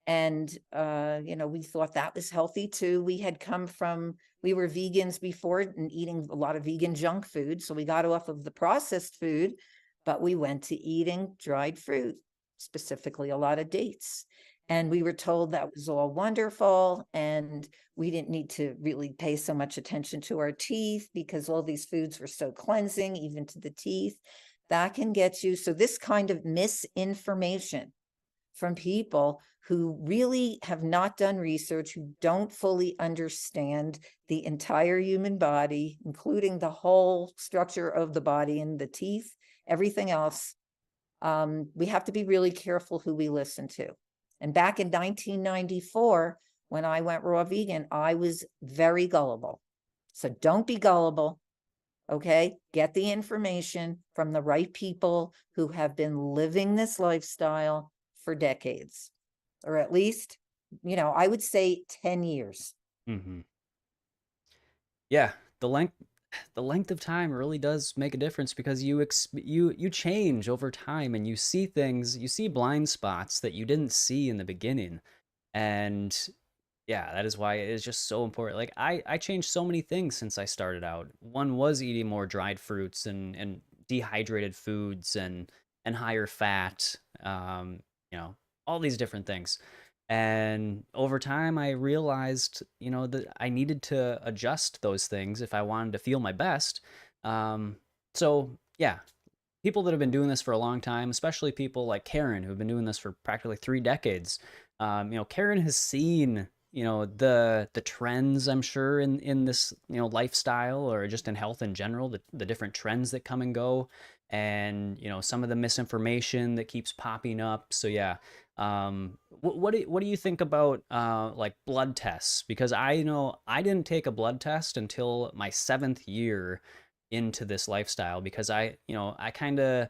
And we thought that was healthy too. We were vegans before and eating a lot of vegan junk food. So we got off of the processed food, but we went to eating dried fruit, specifically a lot of dates. And we were told that was all wonderful, and we didn't need to really pay so much attention to our teeth because all these foods were so cleansing, even to the teeth. That can get you. So this kind of misinformation from people who really have not done research, who don't fully understand the entire human body, including the whole structure of the body and the teeth, everything else. We have to be really careful who we listen to. And back in 1994, when I went raw vegan, I was very gullible. So don't be gullible. Okay, get the information from the right people who have been living this lifestyle for decades, or at least, I would say 10 years. Hmm. Yeah, the length of time really does make a difference because you change over time and you see things, you see blind spots that you didn't see in the beginning. And yeah, that is why it is just so important. Like I changed so many things since I started out. One was eating more dried fruits and dehydrated foods and higher fat, you know, all these different things. And over time, I realized, that I needed to adjust those things if I wanted to feel my best. So yeah, people that have been doing this for a long time, especially people like Karen, who've been doing this for practically 3 decades. Karen has seen, the trends, I'm sure, in this, lifestyle or just in health in general, the different trends that come and go, and some of the misinformation that keeps popping up. So yeah, what do you think about like blood tests? Because I know I didn't take a blood test until my 7th year into this lifestyle because I kind of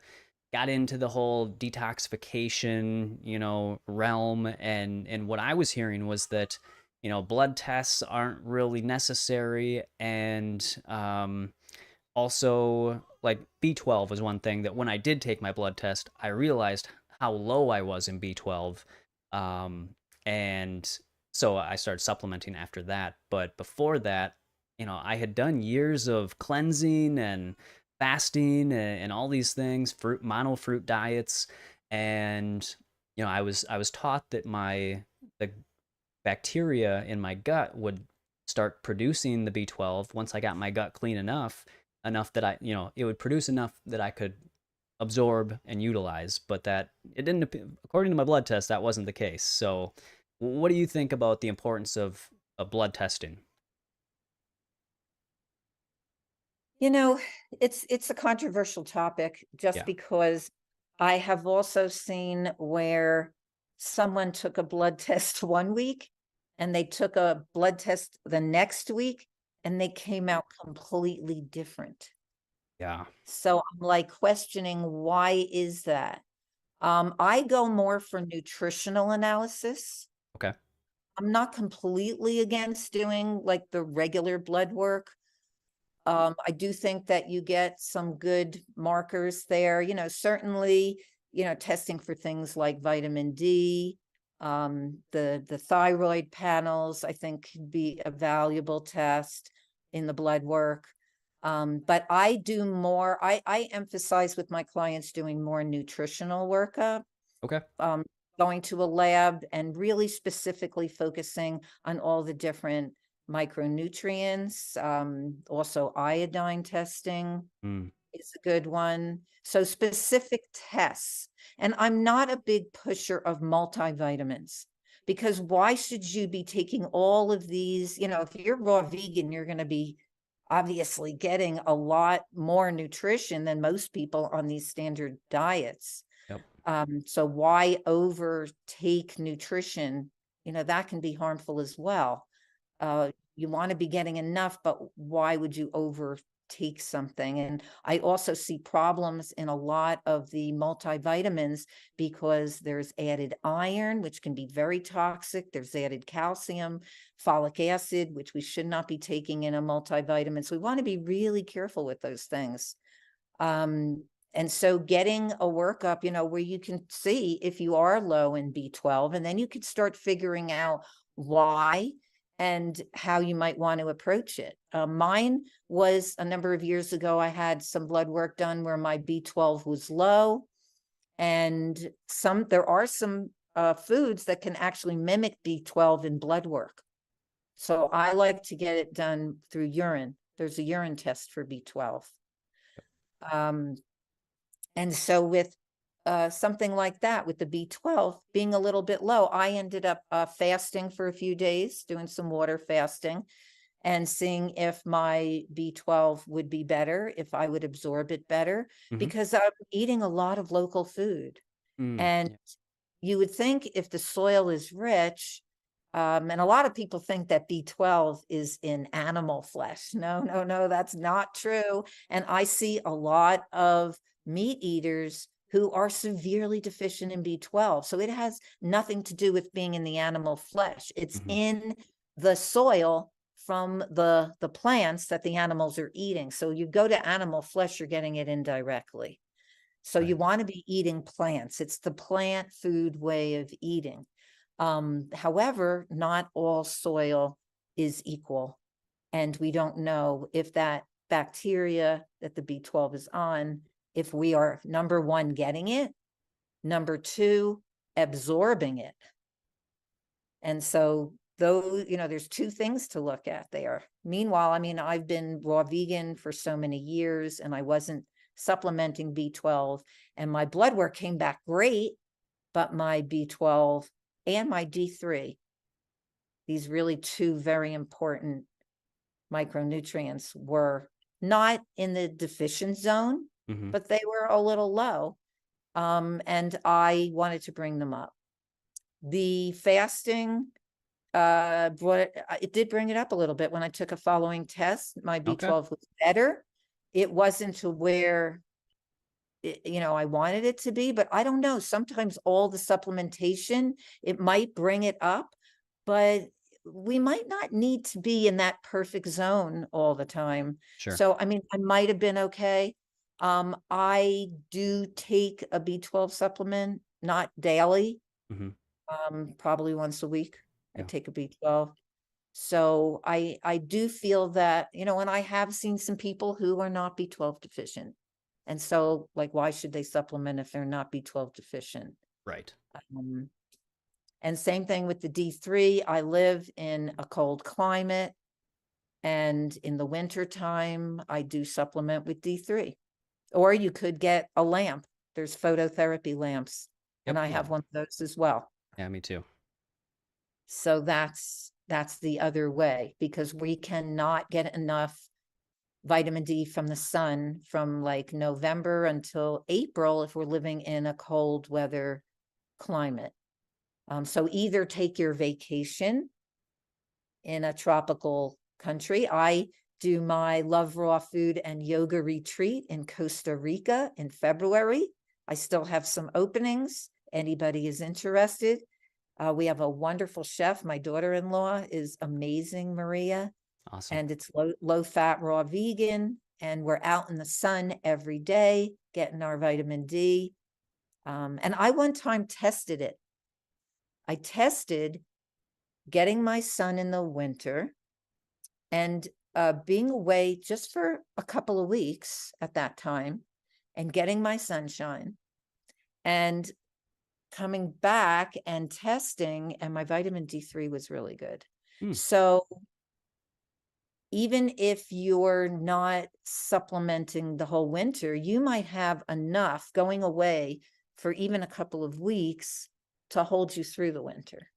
got into the whole detoxification, realm, and what I was hearing was that, blood tests aren't really necessary, and also like B12 was one thing that when I did take my blood test, I realized how low I was in B12. Um, and so I started supplementing after that. But before that, I had done years of cleansing and fasting and all these things, mono fruit diets. And, I was taught that the bacteria in my gut would start producing the B12 once I got my gut clean enough that it would produce enough that I could absorb and utilize, but that it didn't, according to my blood test, that wasn't the case. So, what do you think about the importance of blood testing? You know, it's a controversial topic just Yeah. because I have also seen where someone took a blood test one week and they took a blood test the next week and they came out completely different. Yeah. So I'm like questioning, why is that? I go more for nutritional analysis. Okay. I'm not completely against doing like the regular blood work. I do think that you get some good markers there, certainly, testing for things like vitamin D, the thyroid panels, I think could be a valuable test in the blood work. But I emphasize with my clients doing more nutritional workup, Okay. um, going to a lab and really specifically focusing on all the different micronutrients. Also iodine testing Mm. is a good one. So specific tests. And I'm not a big pusher of multivitamins because why should you be taking all of these? If you're raw vegan, you're going to be obviously getting a lot more nutrition than most people on these standard diets. Yep. So why overtake nutrition? That can be harmful as well. You want to be getting enough, but why would you overtake something? And I also see problems in a lot of the multivitamins because there's added iron, which can be very toxic. There's added calcium, folic acid, which we should not be taking in a multivitamin. So we want to be really careful with those things. Um, and so getting a workup, where you can see if you are low in B12, and then you could start figuring out why and how you might want to approach it. Mine was a number of years ago, I had some blood work done where my B12 was low. And there are some foods that can actually mimic B12 in blood work. So I like to get it done through urine. There's a urine test for B12. Um, and so with something like that with the B12 being a little bit low. I ended up fasting for a few days, doing some water fasting and seeing if my B12 would be better, if I would absorb it better, Hmm. because I'm eating a lot of local food. Mm, And yeah. you would think if the soil is rich, and a lot of people think that B12 is in animal flesh. No, no, no, that's not true. And I see a lot of meat eaters who are severely deficient in B12. So it has nothing to do with being in the animal flesh. It's Hmm. in the soil from the plants that the animals are eating. So you go to animal flesh, you're getting it indirectly. So you Right. want to be eating plants. It's the plant food way of eating. However, not all soil is equal. And we don't know if that bacteria that the B12 is on, if we are, number one, getting it, number two, absorbing it. And so those, there's two things to look at there. Meanwhile, I mean, I've been raw vegan for so many years and I wasn't supplementing B12 and my blood work came back great, but my B12 and my D3, these really two very important micronutrients, were not in the deficient zone, Hmm. but they were a little low. And I wanted to bring them up. The fasting it did bring it up a little bit when I took a following test. My Okay. B12 was better. It wasn't to where I wanted it to be, but I don't know. Sometimes all the supplementation, it might bring it up, but we might not need to be in that perfect zone all the time. Sure. So, I mean, I might have been okay. I do take a B12 supplement, not daily, Hmm. probably once a week. I Yeah. take a B12. So I do feel that, and I have seen some people who are not B12 deficient. And so, like, why should they supplement if they're not B12 deficient? Right. Um, and same thing with the D3. I live in a cold climate, and in the winter time, I do supplement with D3. Or you could get a lamp. There's phototherapy lamps, and Yep. I Yeah. have one of those as well. Yeah. Me too. So that's the other way, because we cannot get enough vitamin D from the sun from like November until April if we're living in a cold weather climate. So either take your vacation in a tropical country. I do my Love Raw Food and Yoga retreat in Costa Rica in February. I still have some openings. Anybody is interested. We have a wonderful chef. My daughter-in-law is amazing, Maria, Awesome. and it's low fat, raw vegan. And we're out in the sun every day, getting our vitamin D. And I one time tested it. I tested getting my sun in the winter and being away just for a couple of weeks at that time and getting my sunshine and coming back and testing, and my vitamin D3 was really good. Hmm. So even if you're not supplementing the whole winter, you might have enough going away for even a couple of weeks to hold you through the winter,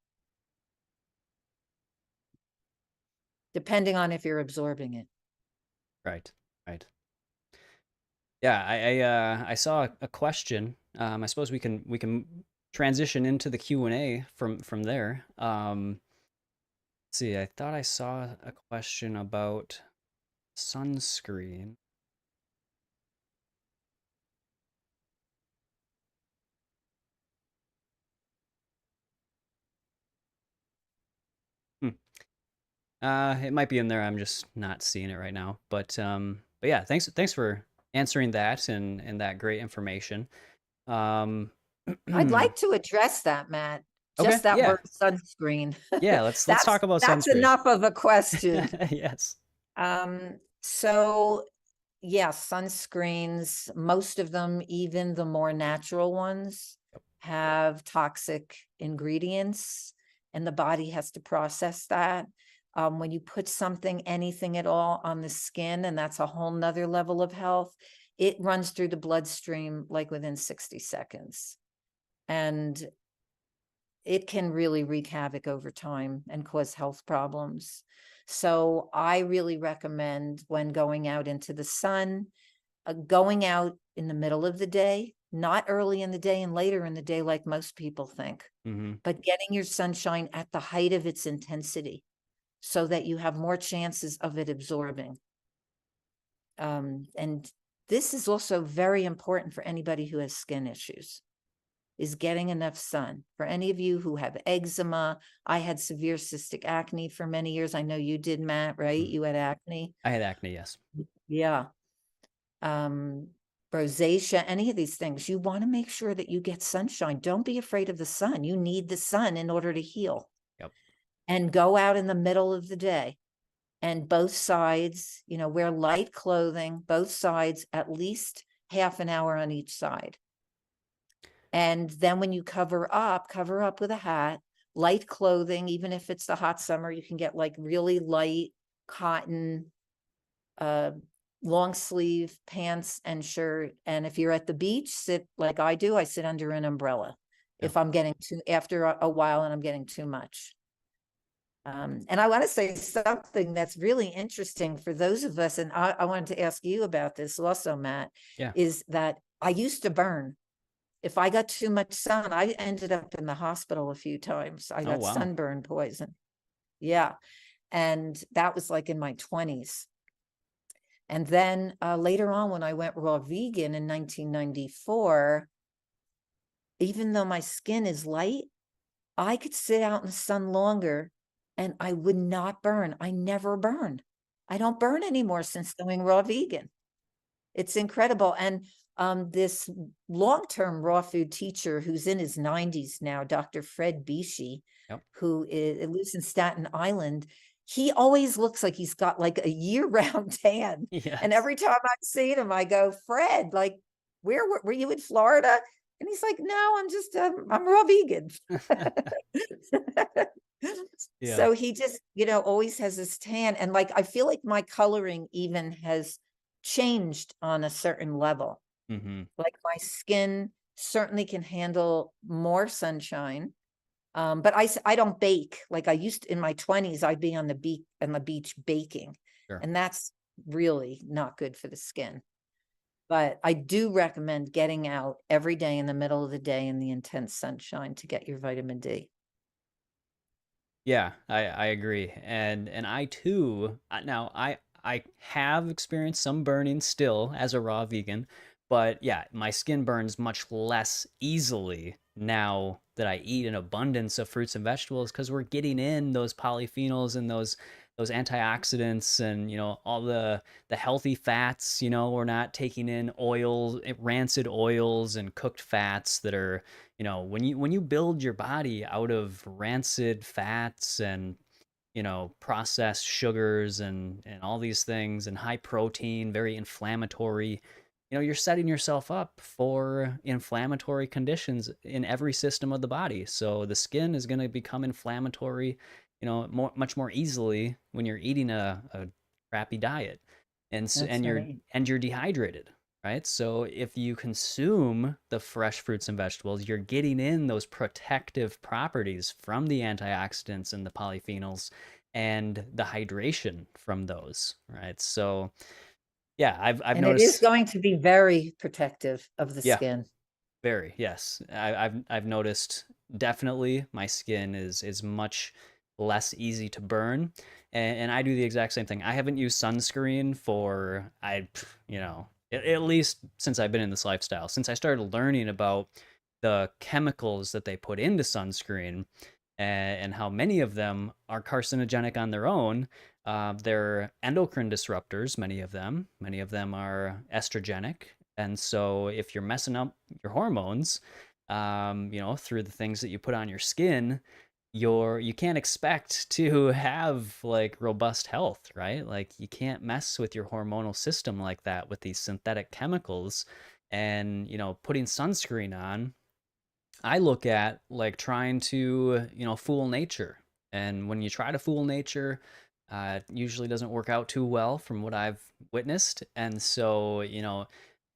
depending on if you're absorbing it. Right. Right. Yeah. I saw a question. I suppose we can transition into the Q&A from there. Let's see. I thought I saw a question about sunscreen. Hmm. It might be in there. I'm just not seeing it right now. But yeah, thanks for answering that and that great information. Um, I'd like to address that, Matt. okay, Just that yeah, word sunscreen. yeah. Let's talk about That's sunscreen. enough of a question. Yes. So yeah, sunscreens, most of them, even the more natural ones, Yep. have toxic ingredients, and the body has to process that. When you put something, anything at all on the skin, and that's a whole nother level of health, it runs through the bloodstream like within 60 seconds. And it can really wreak havoc over time and cause health problems. So I really recommend, when going out into the sun, going out in the middle of the day, not early in the day and later in the day like most people think, Mm-hmm. but getting your sunshine at the height of its intensity so that you have more chances of it absorbing. And this is also very important for anybody who has skin issues, is getting enough sun. For any of you who have eczema, I had severe cystic acne for many years. I know you did, Matt, right? Mm. You had acne. I had acne, yes. Yeah. Um, rosacea, any of these things, you want to make sure that you get sunshine. Don't be afraid of the sun. You need the sun in order to heal. Yep. And go out in the middle of the day. And both sides, wear light clothing, both sides, at least half an hour on each side. And then when you cover up with a hat, light clothing. Even if it's the hot summer, you can get like really light cotton, long sleeve pants and shirt. And if you're at the beach, sit like I do. I sit under an umbrella Yep. if I'm getting after a while and I'm getting too much. And I want to say something that's really interesting for those of us, and I wanted to ask you about this also, Matt, Yeah. is that I used to burn. If I got too much sun, I ended up in the hospital a few times. I Oh, got wow. sunburn poison. Yeah. And that was like in my 20s. And then later on, when I went raw vegan in 1994, even though my skin is light, I could sit out in the sun longer and I would not burn. I never burned. I don't burn anymore since going raw vegan. It's incredible. And this long-term raw food teacher who's in his 90s now, Dr. Fred Bishi, Yep. who lives in Staten Island, he always looks like he's got like a year-round tan. And Yes. every time I've seen him, I go, Fred, like, where were you in Florida? And he's like, no, I'm raw vegan. Yeah. So he just, always has this tan. And like, I feel like my coloring even has changed on a certain level. Mm-hmm. Like my skin certainly can handle more sunshine. But I don't bake like I used to. In my 20s. I'd be on the beach baking, Sure. and that's really not good for the skin. But I do recommend getting out every day in the middle of the day in the intense sunshine to get your vitamin D. Yeah, I agree. And I too, now I have experienced some burning still as a raw vegan, but yeah, my skin burns much less easily now that I eat an abundance of fruits and vegetables, because we're getting in those polyphenols and those antioxidants, and all the healthy fats. We're not taking in rancid oils and cooked fats that are, when you build your body out of rancid fats and processed sugars and all these things, and high protein, very inflammatory, you're setting yourself up for inflammatory conditions in every system of the body. So the skin is going to become inflammatory, much more easily when you're eating a crappy diet, That's right. and you're dehydrated, right? So if you consume the fresh fruits and vegetables, you're getting in those protective properties from the antioxidants and the polyphenols and the hydration from those, right? So yeah, I've And it is noticed. going to be very protective of the Yeah, skin. very, yes. I've noticed, definitely my skin is much less easy to burn, and I do the exact same thing. I haven't used sunscreen for at least since I've been in this lifestyle. Since I started learning about the chemicals that they put into sunscreen, and how many of them are carcinogenic on their own. They're endocrine disruptors, many of them. Many of them are estrogenic. And so if you're messing up your hormones, through the things that you put on your skin, you can't expect to have like robust health, right? Like you can't mess with your hormonal system like that with these synthetic chemicals. And putting sunscreen on, I look at like trying to, fool nature. And when you try to fool nature, it usually doesn't work out too well from what I've witnessed. And so,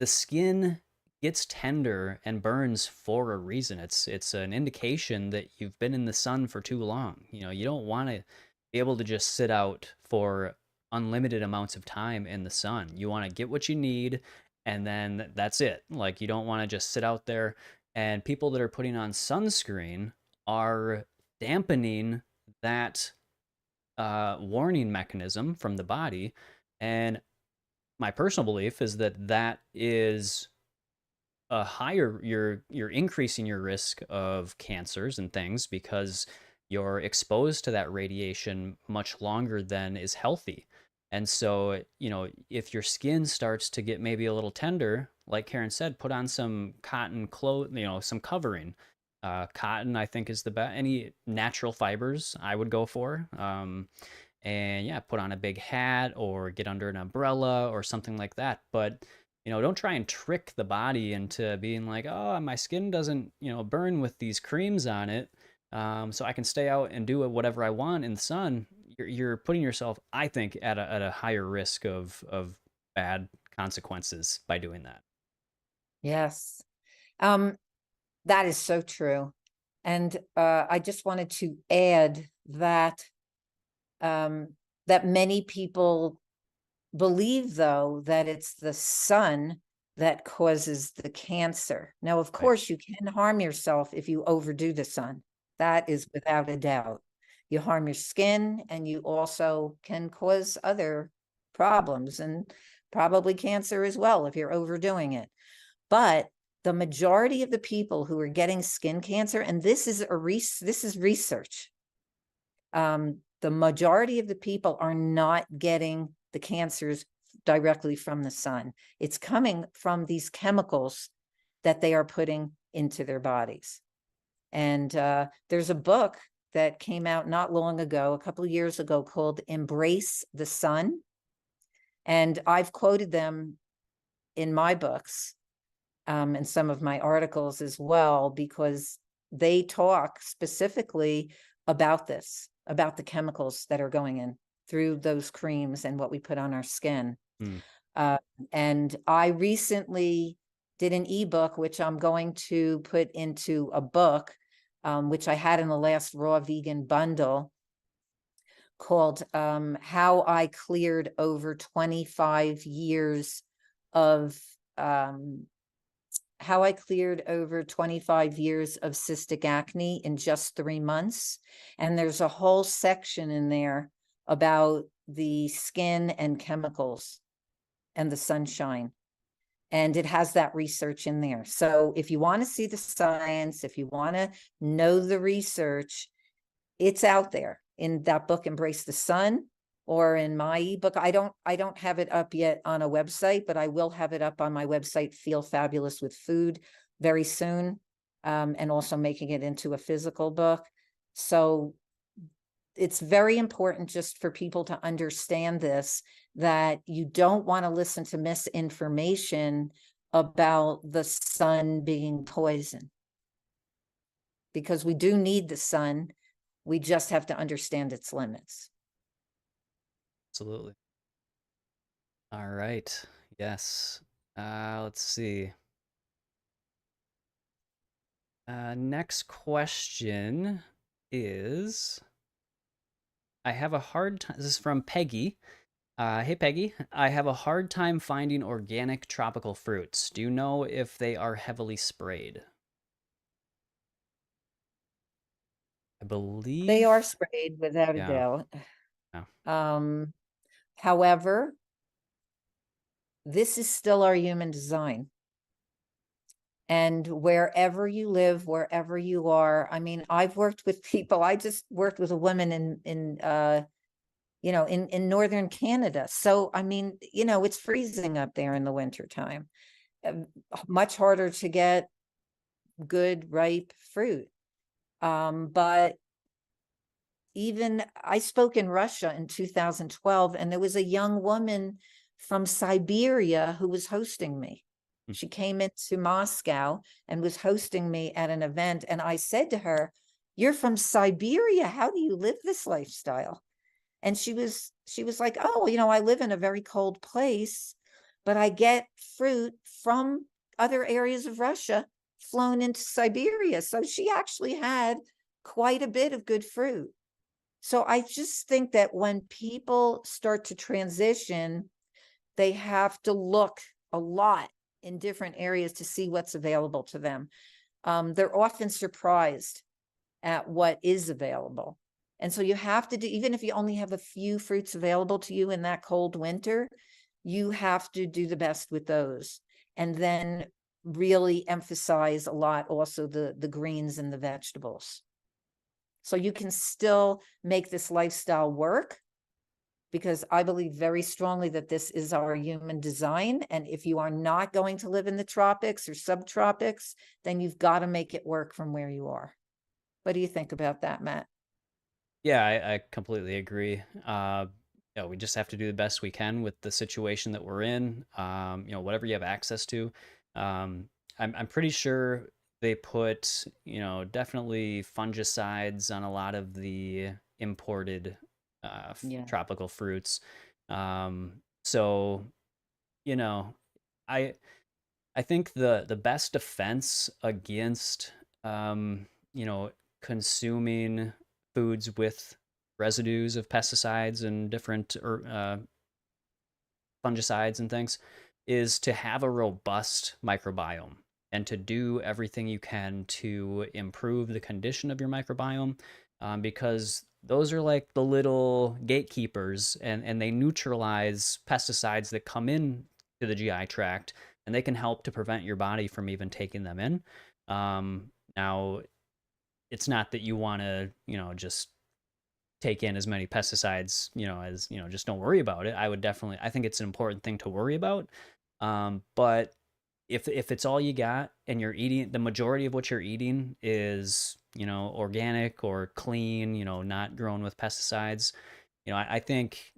the skin gets tender and burns for a reason. It's an indication that you've been in the sun for too long. You know, you don't want to be able to just sit out for unlimited amounts of time in the sun. You want to get what you need, and then that's it. Like, you don't want to just sit out there. And people that are putting on sunscreen are dampening that warning mechanism from the body. And my personal belief is that that is a higher, you're increasing your risk of cancers and things because you're exposed to that radiation much longer than is healthy. And so, you know, if your skin starts to get maybe a little tender, like Karen said, put on some cotton cloth, you know, some covering. Cotton, I think, is the best. Any natural fibers I would go for. And yeah, put on a big hat or get under an umbrella or something like that. But you know, don't try and trick the body into being like, oh, my skin doesn't, you know, burn with these creams on it, so I can stay out and do whatever I want in the sun. You're putting yourself, I think, at a higher risk of bad consequences by doing that. Yes. That is so true. And I just wanted to add that that many people believe, though, that it's the sun that causes the cancer. Now, of Right. course, you can harm yourself if you overdo the sun. That is without a doubt. You harm your skin, and you also can cause other problems, and probably cancer as well if you're overdoing it. But the majority of the people who are getting skin cancer, and this is research, the majority of the people are not getting the cancers directly from the sun. It's coming from these chemicals that they are putting into their bodies. And there's a book that came out not long ago, a couple of years ago, called Embrace the Sun. And I've quoted them in my books, and some of my articles as well, because they talk specifically about this, about the chemicals that are going in through those creams and what we put on our skin. Hmm. Uh, and I recently did an ebook, which I'm going to put into a book, which I had in the last Raw Vegan bundle, called How I Cleared Over 25 Years of How I Cleared Over 25 Years of Cystic Acne in Just 3 months. And there's a whole section in there about the skin and chemicals and the sunshine. And it has that research in there. So if you want to see the science, if you want to know the research, it's out there in that book, Embrace the Sun, or in my ebook. I don't have it up yet on a website, but I will have it up on my website, Feel Fabulous with Food, very soon, and also making it into a physical book. So it's very important just for people to understand this, that you don't want to listen to misinformation about the sun being poison, because we do need the sun. We just have to understand its limits. Absolutely. All right. Yes. Let's see. Next question is, I have a hard time. This is from Peggy. Hey Peggy, I have a hard time finding organic tropical fruits. Do you know if they are heavily sprayed? I They are believe, sprayed without a yeah, doubt. yeah. Um, However, this is still our human design. And wherever you live, wherever you are, I mean, I've worked with people. I just worked with a woman in northern Canada. So I mean, it's freezing up there in the wintertime. Much harder to get good ripe fruit. But even I spoke in Russia in 2012, and there was a young woman from Siberia who was hosting me. Hmm. She came into Moscow and was hosting me at an event. And I said to her, "You're from Siberia. How do you live this lifestyle?" And she was like, "Oh, I live in a very cold place, but I get fruit from other areas of Russia flown into Siberia. So she actually had quite a bit of good fruit. So I just think that when people start to transition, they have to look a lot in different areas to see what's available to them. They're often surprised at what is available. And so you have to do, even if you only have a few fruits available to you in that cold winter, you have to do the best with those. And then really emphasize a lot also the greens and the vegetables. So you can still make this lifestyle work, because I believe very strongly that this is our human design. And if you are not going to live in the tropics or subtropics, then you've got to make it work from where you are. What do you think about that, Matt? Yeah, I completely agree. We just have to do the best we can with the situation that we're in. Whatever you have access to. I'm pretty sure they put, definitely fungicides on a lot of the imported Yeah. tropical fruits. So, you know, I I think the best defense against you know consuming foods with residues of pesticides and different fungicides and things is to have a robust microbiome and to do everything you can to improve the condition of your microbiome, because those are like the little gatekeepers, and they neutralize pesticides that come in to the GI tract, and they can help to prevent your body from even taking them in. Now, it's not that you want to, just take in as many pesticides, as just don't worry about it. I think it's an important thing to worry about. But if it's all you got and you're eating, the majority of what you're eating is, organic or clean, not grown with pesticides, I think,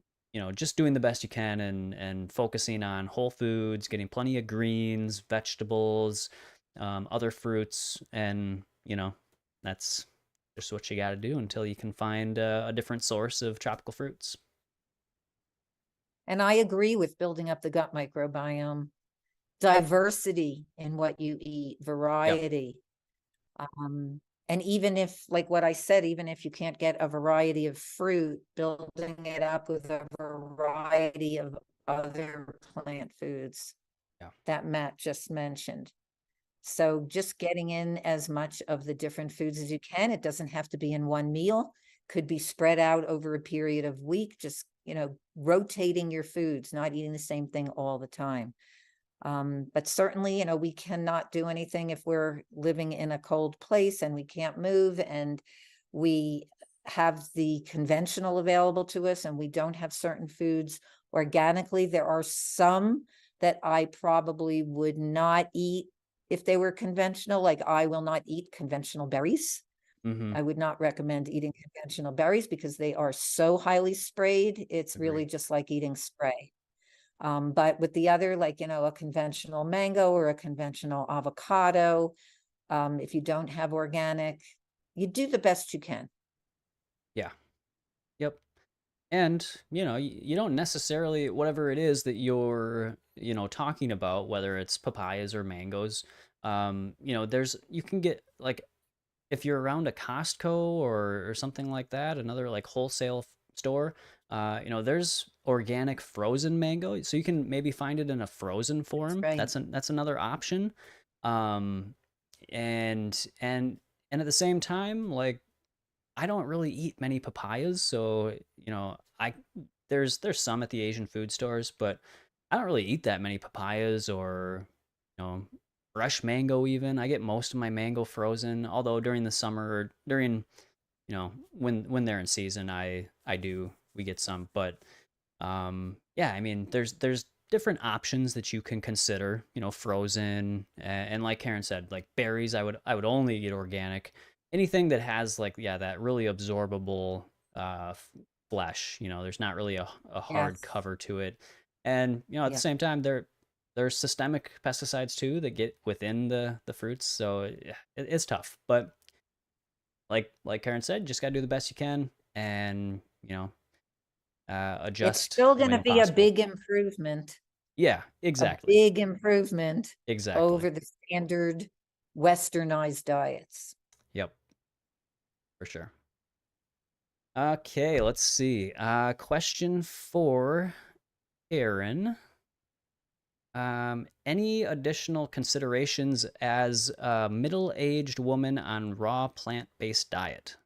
just doing the best you can, and focusing on whole foods, getting plenty of greens, vegetables, other fruits, and, that's just what you got to do until you can find a different source of tropical fruits. And I agree with building up the gut microbiome, diversity in what you eat, Yep. variety. Um, and even if, like what I said, even if you can't get a variety of fruit, building it up with a variety of other plant foods Yeah. that Matt just mentioned. So just getting in as much of the different foods as you can. It doesn't have to be in one meal, could be spread out over a period of week, just, rotating your foods, not eating the same thing all the time. But certainly, we cannot do anything if we're living in a cold place and we can't move, and we have the conventional available to us and we don't have certain foods organically. There are some that I probably would not eat if they were conventional. Like, I will not eat conventional berries. Mm-hmm. I would not recommend eating conventional berries because they are so highly sprayed. It's really Agree. just like eating spray. But with the other, like, a conventional mango or a conventional avocado, if you don't have organic, you do the best you can. Yeah. Yep. And, you don't necessarily, whatever it is that you're, talking about, whether it's papayas or mangoes, you can get like, if you're around a Costco or something like that, another like wholesale store, there's organic frozen mango, so you can maybe find it in a frozen That's form. right. That's another option. Um, and at the same time, like, I don't really eat many papayas, so I there's some at the Asian food stores, but I don't really eat that many papayas or you know fresh mango even. I get most of my mango frozen, although during the summer or during when they're in season, I do we get some, but yeah, I mean there's different options that you can consider, frozen, and like Karen said, like berries, I would only get organic. Anything that has like, yeah, that really absorbable flesh, there's not really a hard Yes. cover to it. And at the Yeah. same time, there's systemic pesticides too that get within the fruits, so it's tough. But like Karen said, just got to do the best you can, and It's adjust still going to when be a possible. big improvement. Yeah, A exactly. big improvement Exactly. over the standard westernized diets. Yep, for sure. Okay, let's see. Question for Aaron. Any additional considerations as a middle-aged woman on raw plant-based diet?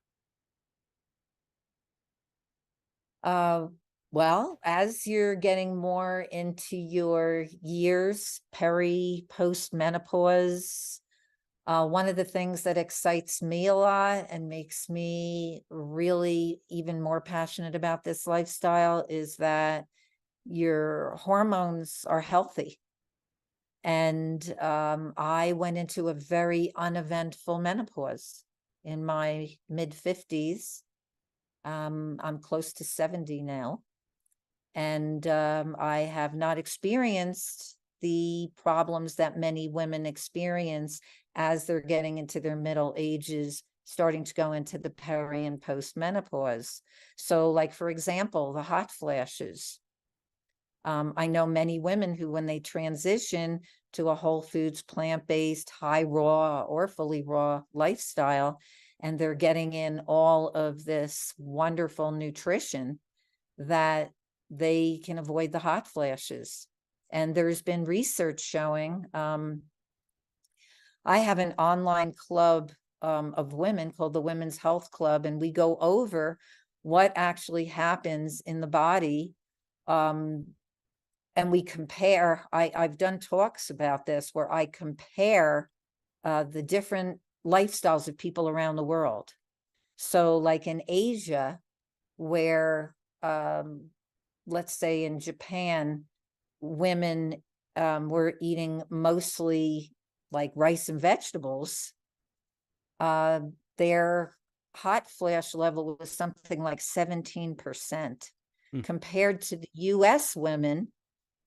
Uh, well, as you're getting more into your years, post menopause, one of the things that excites me a lot and makes me really even more passionate about this lifestyle is that your hormones are healthy. And I went into a very uneventful menopause in my mid 50s. I'm close to 70 now. And I have not experienced the problems that many women experience as they're getting into their middle ages, starting to go into the peri and post menopause. So, like, for example, the hot flashes. I know many women who, when they transition to a whole foods, plant-based, high raw or fully raw lifestyle, and they're getting in all of this wonderful nutrition, that they can avoid the hot flashes. And there's been research showing, I have an online club of women called the Women's Health Club, and we go over what actually happens in the body. And we compare, I've done talks about this where I compare the different lifestyles of people around the world. So, like in Asia, where let's say in Japan, women were eating mostly like rice and vegetables, uh, their hot flash level was something like 17%, Hmm. compared to the US women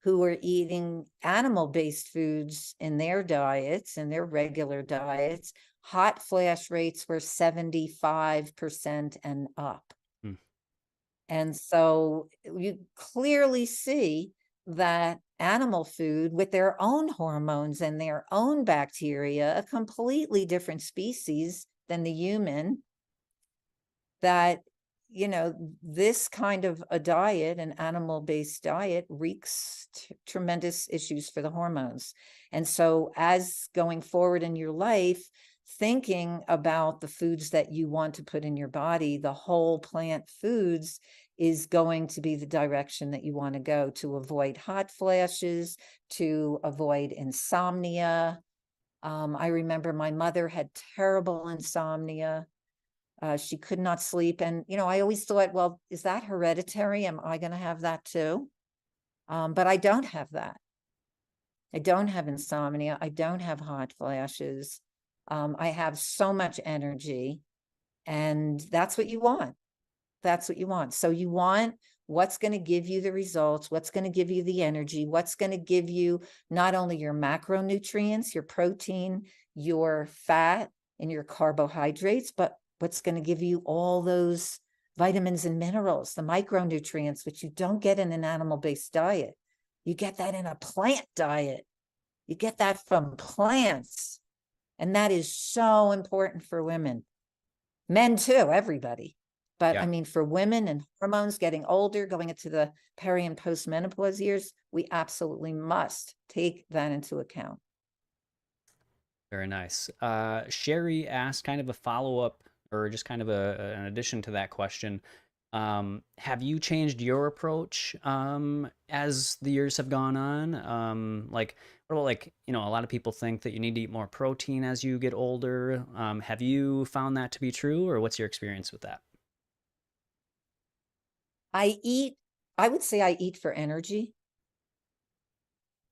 who were eating animal-based foods in their diets, in their regular diets. Hot flash rates were 75% and up. Hmm. And so you clearly see that animal food, with their own hormones and their own bacteria, a completely different species than the human, that, you know, this kind of a diet, an animal-based diet, wreaks tremendous issues for the hormones. And so as going forward in your life, thinking about the foods that you want to put in your body, the whole plant foods is going to be the direction that you want to go, to avoid hot flashes, to avoid insomnia. I remember my mother had terrible insomnia. She could not sleep. And, you know, I always thought, well, is that hereditary? Am I going to have that too? But I don't have that. I don't have insomnia. I don't have hot flashes. I have so much energy, and that's what you want. That's what you want. So you want what's going to give you the results, what's going to give you the energy, what's going to give you not only your macronutrients, your protein, your fat, and your carbohydrates, but what's going to give you all those vitamins and minerals, the micronutrients, which you don't get in an animal-based diet. You get that in a plant diet. You get that from plants. And that is so important for women. Men too, everybody. But I Yeah, mean, for women and hormones, getting older, going into the peri and post menopause years, we absolutely must take that into account. very nice. Sherry asked kind of a follow-up or just kind of an addition to that question. Have you changed your approach as the years have gone on? Like, what about like, a lot of people think that you need to eat more protein as you get older. Have you found that to be true, or what's your experience with that? I eat, I would say I eat for energy.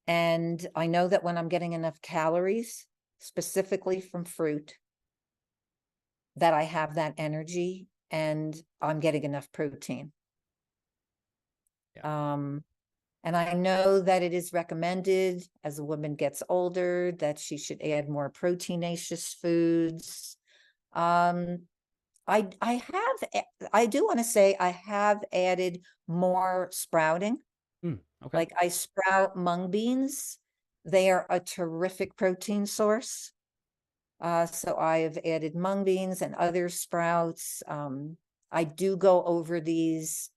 And I know that when I'm getting enough calories, specifically from fruit, that I have that energy and I'm getting enough protein. Yeah. Um, And I know that it is recommended as a woman gets older that she should add more proteinaceous foods. Um, I do want to say I have added more sprouting. Okay. Like, I sprout mung beans. They are a terrific protein source. So I have added mung beans and other sprouts. I do go over these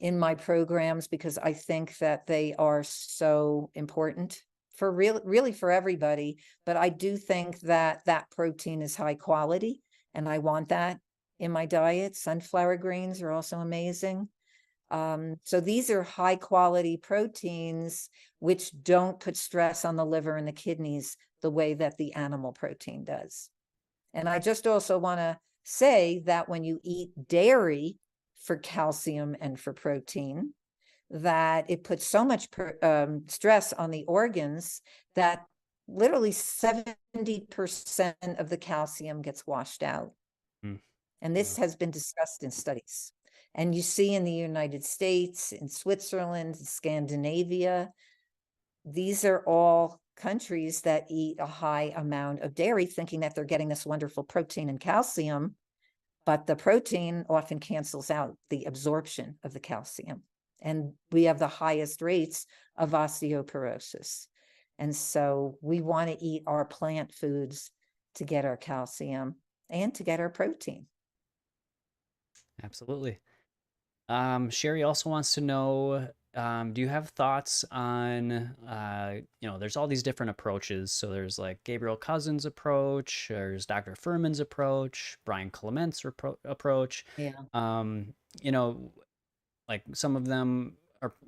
in my programs because I think that they are so important for really for everybody. But I do think that that protein is high quality, and I want that in my diet. Sunflower grains are also amazing. So these are high quality proteins which don't put stress on the liver and the kidneys the way that the animal protein does. And I just also want to say that when you eat dairy for calcium and for protein, that it puts so much stress on the organs that literally 70% of the calcium gets washed out. Mm, And this yeah. has been discussed in studies. And you see in the United States, in Switzerland, Scandinavia, these are all countries that eat a high amount of dairy, thinking that they're getting this wonderful protein and calcium, but the protein often cancels out the absorption of the calcium. And we have the highest rates of osteoporosis. And so we want to eat our plant foods to get our calcium and to get our protein. Absolutely. Sherry also wants to know, do you have thoughts on, there's all these different approaches. So there's like Gabriel Cousens' approach, there's Dr. Furman's approach, Brian Clement's approach. Yeah. Um, you know, like some of them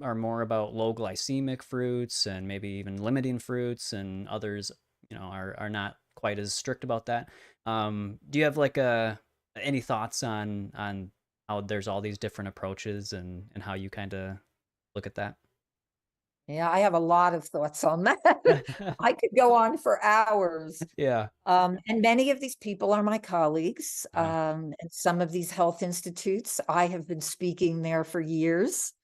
are more about low glycemic fruits and maybe even limiting fruits, and others, are not quite as strict about that. Do you have like any thoughts on how there's all these different approaches and how you kind of look at that? Yeah, I have a lot of thoughts on that. I could go on for hours. Yeah. And many of these people are my colleagues. Yeah. And some of these health institutes, I have been speaking there for years.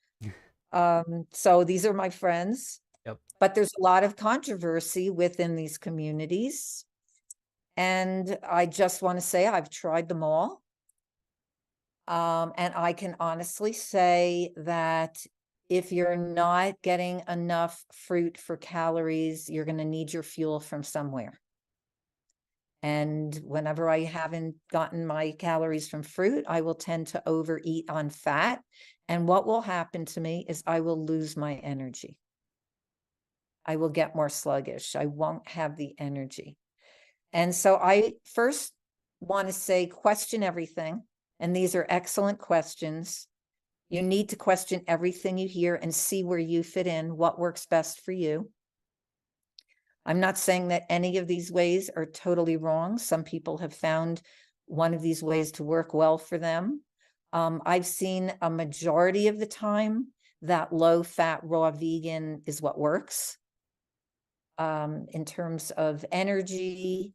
So these are my friends, Yep. but there's a lot of controversy within these communities. And I just want to say I've tried them all. And I can honestly say that if you're not getting enough fruit for calories, you're going to need your fuel from somewhere. And whenever I haven't gotten my calories from fruit, I will tend to overeat on fat. And what will happen to me is I will lose my energy. I will get more sluggish. I won't have the energy. And so I first want to say, question everything. And these are excellent questions. You need to question everything you hear and see where you fit in, what works best for you. I'm not saying that any of these ways are totally wrong. Some people have found one of these ways to work well for them. I've seen a majority of the time that low-fat raw vegan is what works. In terms of energy,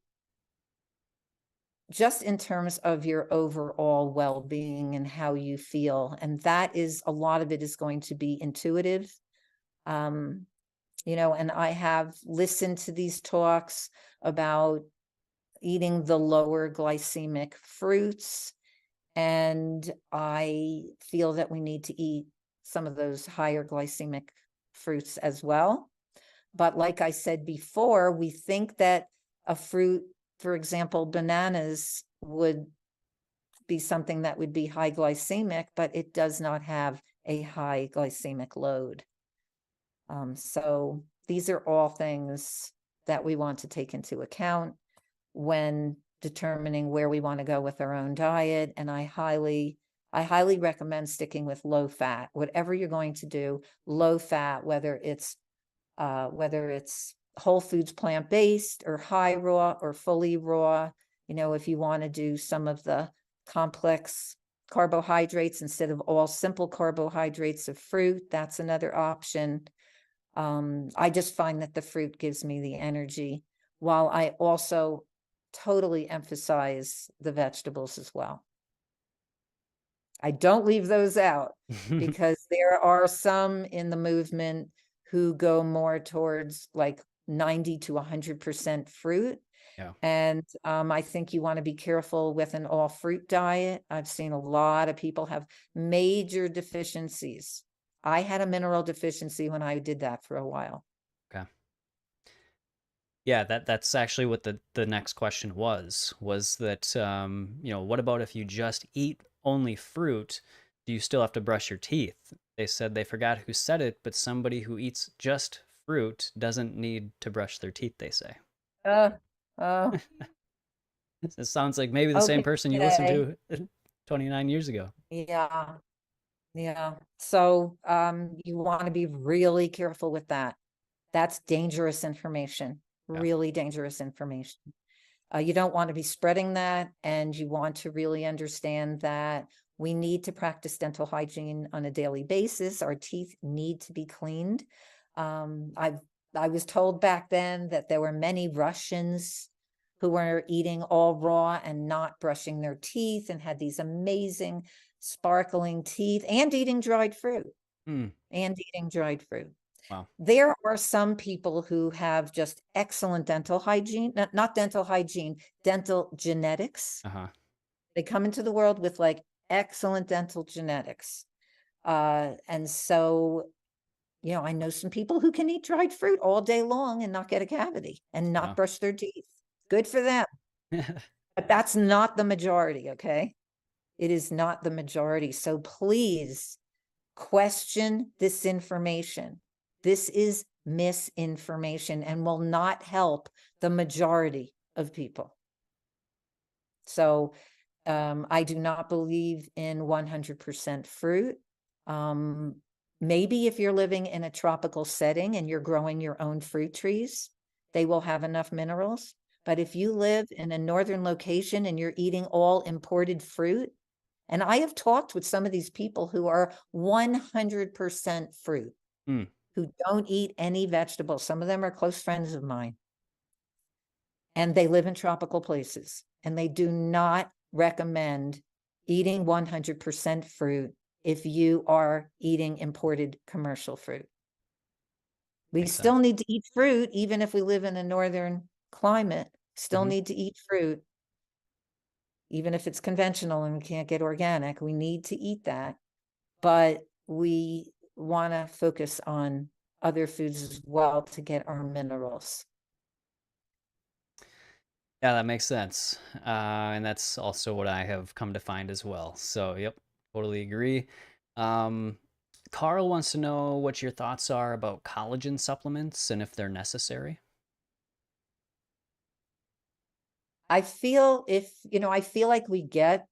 just in terms of your overall well-being and how you feel. And that is, a lot of it is going to be intuitive. And I have listened to these talks about eating the lower glycemic fruits. And I feel that we need to eat some of those higher glycemic fruits as well. But like I said before, we think that a fruit, for example, bananas, would be something that would be high glycemic, but it does not have a high glycemic load. So these are all things that we want to take into account when determining where we want to go with our own diet. And I highly recommend sticking with low fat. Whatever you're going to do, low fat, whether it's whole foods plant-based or high raw or fully raw. If you want to do some of the complex carbohydrates instead of all simple carbohydrates of fruit, that's another option. I just find that the fruit gives me the energy, while I also totally emphasize the vegetables as well. I don't leave those out because there are some in the movement who go more towards like 90 to 100% fruit. Yeah. And I think you want to be careful with an all fruit diet. I've seen a lot of people have major deficiencies I had a mineral deficiency when I did that for a while. Okay. Yeah, that's actually what the next question was that what about if you just eat only fruit? Do you still have to brush your teeth? They said they forgot who said it, but somebody who eats just fruit doesn't need to brush their teeth, they say. Uh, uh, It sounds like maybe the same person you listened okay. to 29 years ago. Yeah. Yeah. So you want to be really careful with that. That's dangerous information, Yeah. really dangerous information. You don't want to be spreading that, and you want to really understand that we need to practice dental hygiene on a daily basis. Our teeth need to be cleaned. Um, I I was told back then that there were many Russians who were eating all raw and not brushing their teeth and had these amazing sparkling teeth and eating dried fruit Hmm. and eating dried fruit. Wow. There are some people who have just excellent dental hygiene, not dental hygiene, dental genetics. Uh-huh. They come into the world with like excellent dental genetics. And so, I know some people who can eat dried fruit all day long and not get a cavity and not Wow. brush their teeth. Good for them. But that's not the majority, okay? It is not the majority. So please question this information. This is misinformation and will not help the majority of people. So I do not believe in 100% fruit. Um, Maybe if you're living in a tropical setting and you're growing your own fruit trees, they will have enough minerals. But if you live in a northern location and you're eating all imported fruit, and I have talked with some of these people who are 100% fruit, Hmm. who don't eat any vegetables. Some of them are close friends of mine, and they live in tropical places, and they do not recommend eating 100% fruit if you are eating imported commercial fruit. We Makes sense. still need to eat fruit, even if we live in a northern climate, still Hmm. need to eat fruit, even if it's conventional and we can't get organic. We need to eat that, but we want to focus on other foods as well to get our minerals. Yeah, that makes sense. And that's also what I have come to find as well. So, yep, totally agree. Um, Carl wants to know what your thoughts are about collagen supplements and if they're necessary. I feel like we get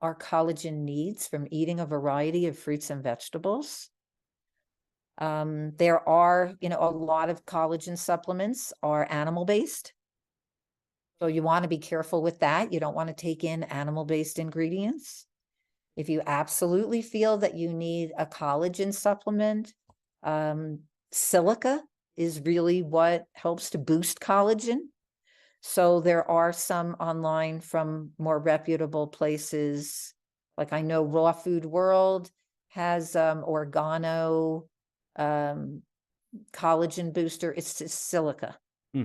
our collagen needs from eating a variety of fruits and vegetables. There are, a lot of collagen supplements are animal based. So you want to be careful with that. You don't want to take in animal based ingredients. If you absolutely feel that you need a collagen supplement, um, silica is really what helps to boost collagen. So there are some online from more reputable places. Like I know Raw Food World has organo um, collagen booster. It's just silica, Hmm,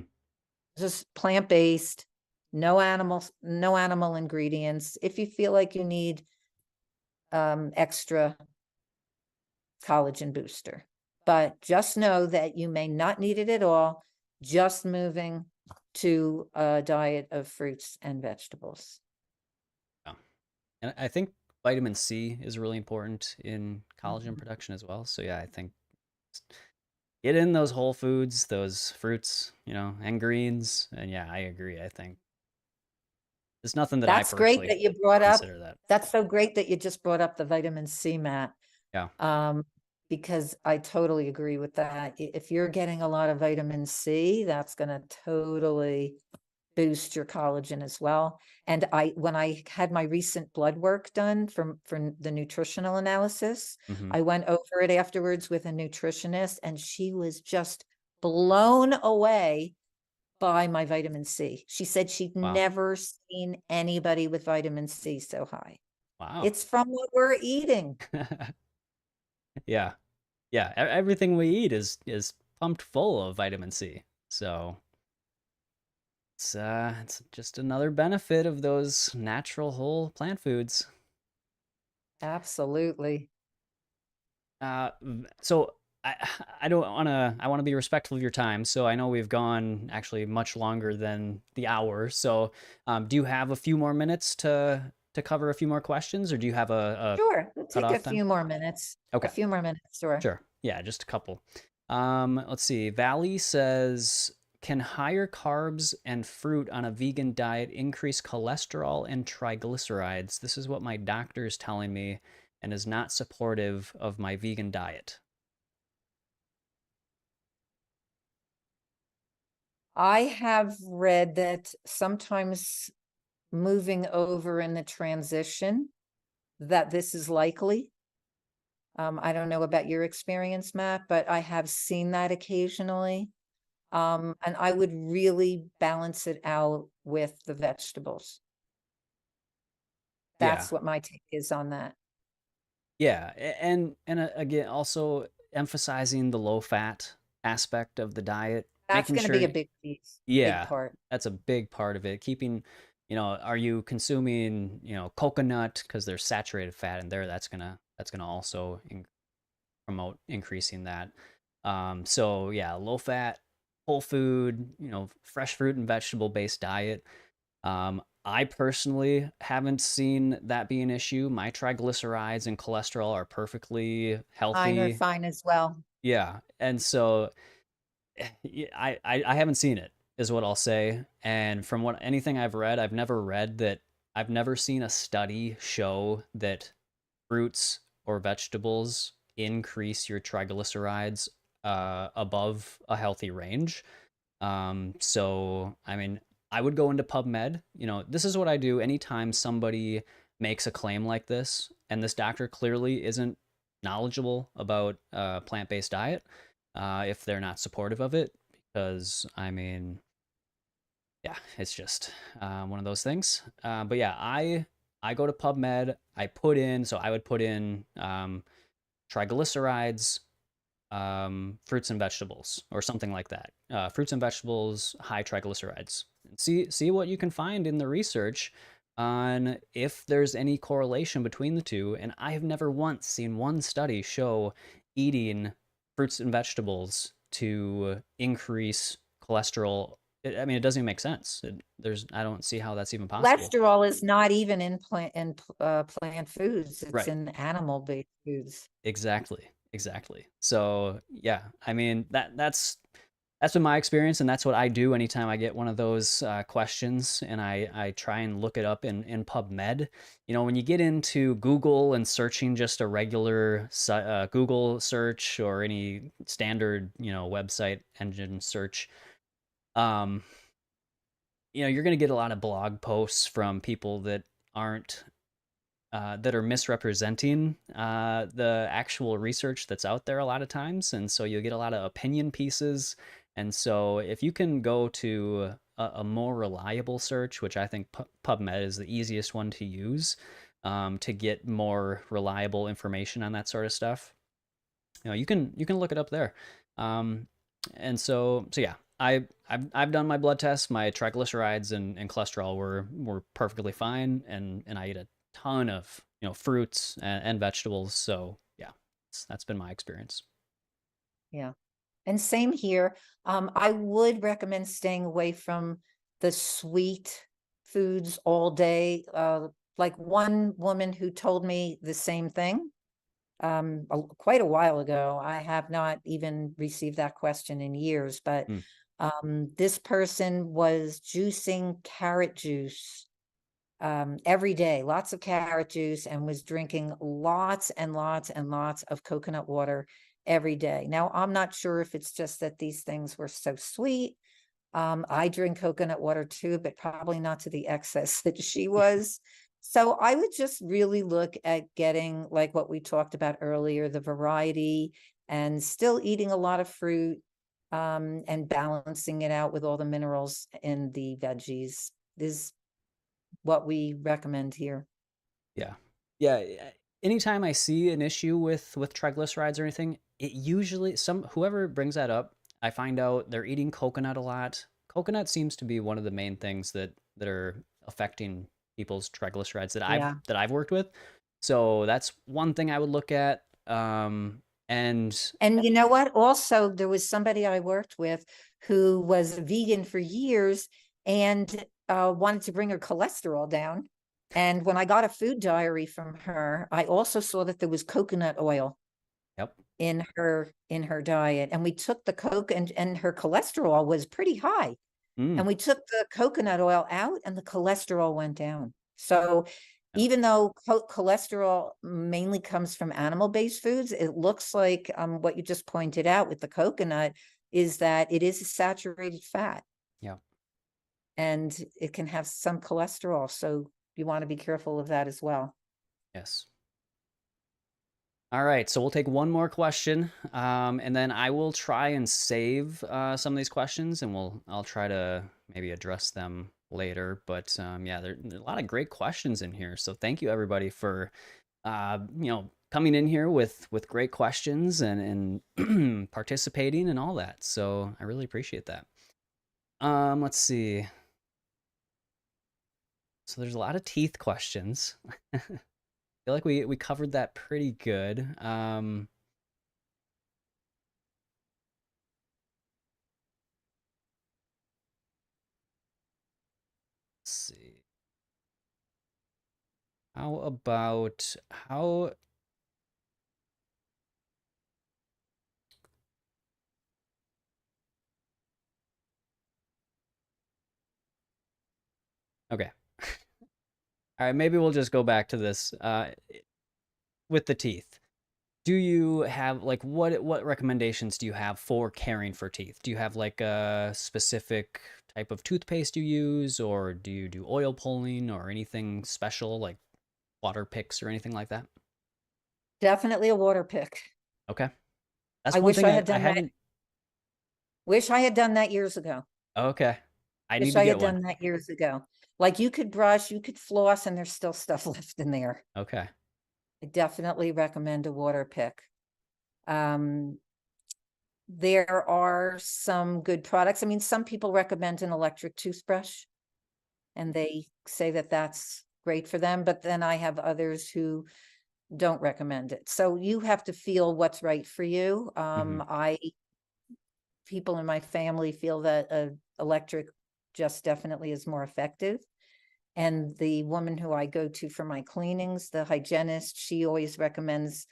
just plant-based, no animal ingredients. If you feel like you need extra collagen booster, but just know that you may not need it at all, just moving to a diet of fruits and vegetables. yeah. And I think vitamin C is really important in collagen Mhm. production as well. So, yeah, I think get in those whole foods, those fruits, and greens. And yeah, I agree. I think it's nothing that I That's great personally that you brought up. consider that. That's so great that you just brought up the vitamin C, Matt. Yeah. Um, because I totally agree with that. If you're getting a lot of vitamin C, that's going to totally boost your collagen as well. And when I had my recent blood work done for the nutritional analysis, Hmm. I went over it afterwards with a nutritionist, and she was just blown away by my vitamin C. She said she'd Wow. never seen anybody with vitamin C so high. Wow. It's from what we're eating. Yeah. Yeah. Everything we eat is pumped full of vitamin C. So it's just another benefit of those natural whole plant foods. Absolutely. So I I don't wanna I wanna be respectful of your time. So I know we've gone actually much longer than the hour. So do you have a few more minutes to cover a few more questions, or do you have a Sure, we'll take a cutoff time? few more minutes. A Okay, few more minutes, sure. sure. Yeah, just a couple. Let's see. Valley says, can higher carbs and fruit on a vegan diet increase cholesterol and triglycerides? This is what my doctor is telling me and is not supportive of my vegan diet. I have read that sometimes moving over in the transition, that this is likely. I don't know about your experience, Matt, but I have seen that occasionally. And I would really balance it out with the vegetables. Yeah. That's what my take is on that. Yeah, and again, also emphasizing the low fat aspect of the diet, That's making going to be sure, a big piece, big yeah, part. that's a big part of it. Keeping, are you consuming, coconut because there's saturated fat in there? That's gonna also promote increasing that. So yeah, low fat, whole food, fresh fruit and vegetable based diet. I personally haven't seen that be an issue. My triglycerides and cholesterol are perfectly Mine are healthy. fine as well. Yeah, and so I haven't seen it, is what I'll say. And from what anything I've read, I've never seen a study show that fruits or vegetables increase your triglycerides above a healthy range. So I mean, I would go into PubMed. This is what I do anytime somebody makes a claim like this, and this doctor clearly isn't knowledgeable about plant-based diet, if they're not supportive of it, because I mean, yeah, it's just one of those things. But yeah, I go to PubMed. I would put in triglycerides, fruits and vegetables or something like that. Fruits and vegetables, high triglycerides. See what you can find in the research on if there's any correlation between the two. And I have never once seen one study show eating fruits and vegetables to increase cholesterol. I mean, it doesn't even make sense. I don't see how that's even possible. Cholesterol is not even in plant foods. It's Right. in animal-based foods. Exactly. Exactly. So yeah, I mean that's been my experience, and that's what I do anytime I get one of those questions, and I try and look it up in PubMed. When you get into Google and searching just a regular Google search or any standard website engine search, um, you're going to get a lot of blog posts from people aren't that are misrepresenting the actual research that's out there a lot of times. And so you'll get a lot of opinion pieces. And so if you can go to a more reliable search, which I think PubMed is the easiest one to use to get more reliable information on that sort of stuff, you can look it up there. Um, and so yeah, I've done my blood tests. My triglycerides and cholesterol were perfectly fine, and I eat a ton of fruits and vegetables. So yeah, that's been my experience. Yeah. And same here. I would recommend staying away from the sweet foods all day. Like one woman who told me the same thing quite a while ago. I have not even received that question in years, but Mm, this person was juicing carrot juice every day, lots of carrot juice, and was drinking lots and lots and lots of coconut water every day. Now, I'm not sure if it's just that these things were so sweet. I drink coconut water too, but probably not to the excess that she was. So I would just really look at getting like what we talked about earlier, the variety, and still eating a lot of fruit, and balancing it out with all the minerals in the veggies is what we recommend here. yeah, yeah. Anytime I see an issue with triglycerides or anything, it usually whoever brings that up, I find out they're eating coconut a lot. Coconut seems to be one of the main things that are affecting people's triglycerides that I've Yeah. that I've worked with. So that's one thing I would look at. And And you know what? Also, there was somebody I worked with who was vegan for years and wanted to bring her cholesterol down. And when I got a food diary from her, I also saw that there was coconut oil yep. in her diet. And we took the coke and her cholesterol was pretty high. Mm, And we took the coconut oil out and the cholesterol went down. So yeah. even though cholesterol mainly comes from animal-based foods, it looks like what you just pointed out with the coconut is that it is a saturated fat Yeah. and it can have some cholesterol. So you want to be careful of that as well. Yes. All right, so we'll take one more question, and then I will try and save some of these questions, and I'll try to maybe address them later. But yeah, there are a lot of great questions in here, so thank you everybody for coming in here with great questions and participating and all that. So I really appreciate that. Let's see. So there's a lot of teeth questions. I feel like we covered that pretty good. Let's see. How about how okay. All right, maybe we'll just go back to this with the teeth. Do you have like what recommendations do you have for caring for teeth? Do you have like a specific type of toothpaste you use, or do you do oil pulling or anything special like water picks or anything like that? Definitely a water pick. Okay. That's I one wish thing I I had I done that. haven't. Wish I had done that years ago. Okay. I need Wish to I get had one. done that years ago. Like you could brush, you could floss, and there's still stuff left in there. Okay. I definitely recommend a water pick. Um, there are some good products. I mean, some people recommend an electric toothbrush and they say that that's great for them, but then I have others who don't recommend it. So you have to feel what's right for you. Hmm. People in my family feel that electric just definitely is more effective. And the woman who I go to for my cleanings, the hygienist, she always recommends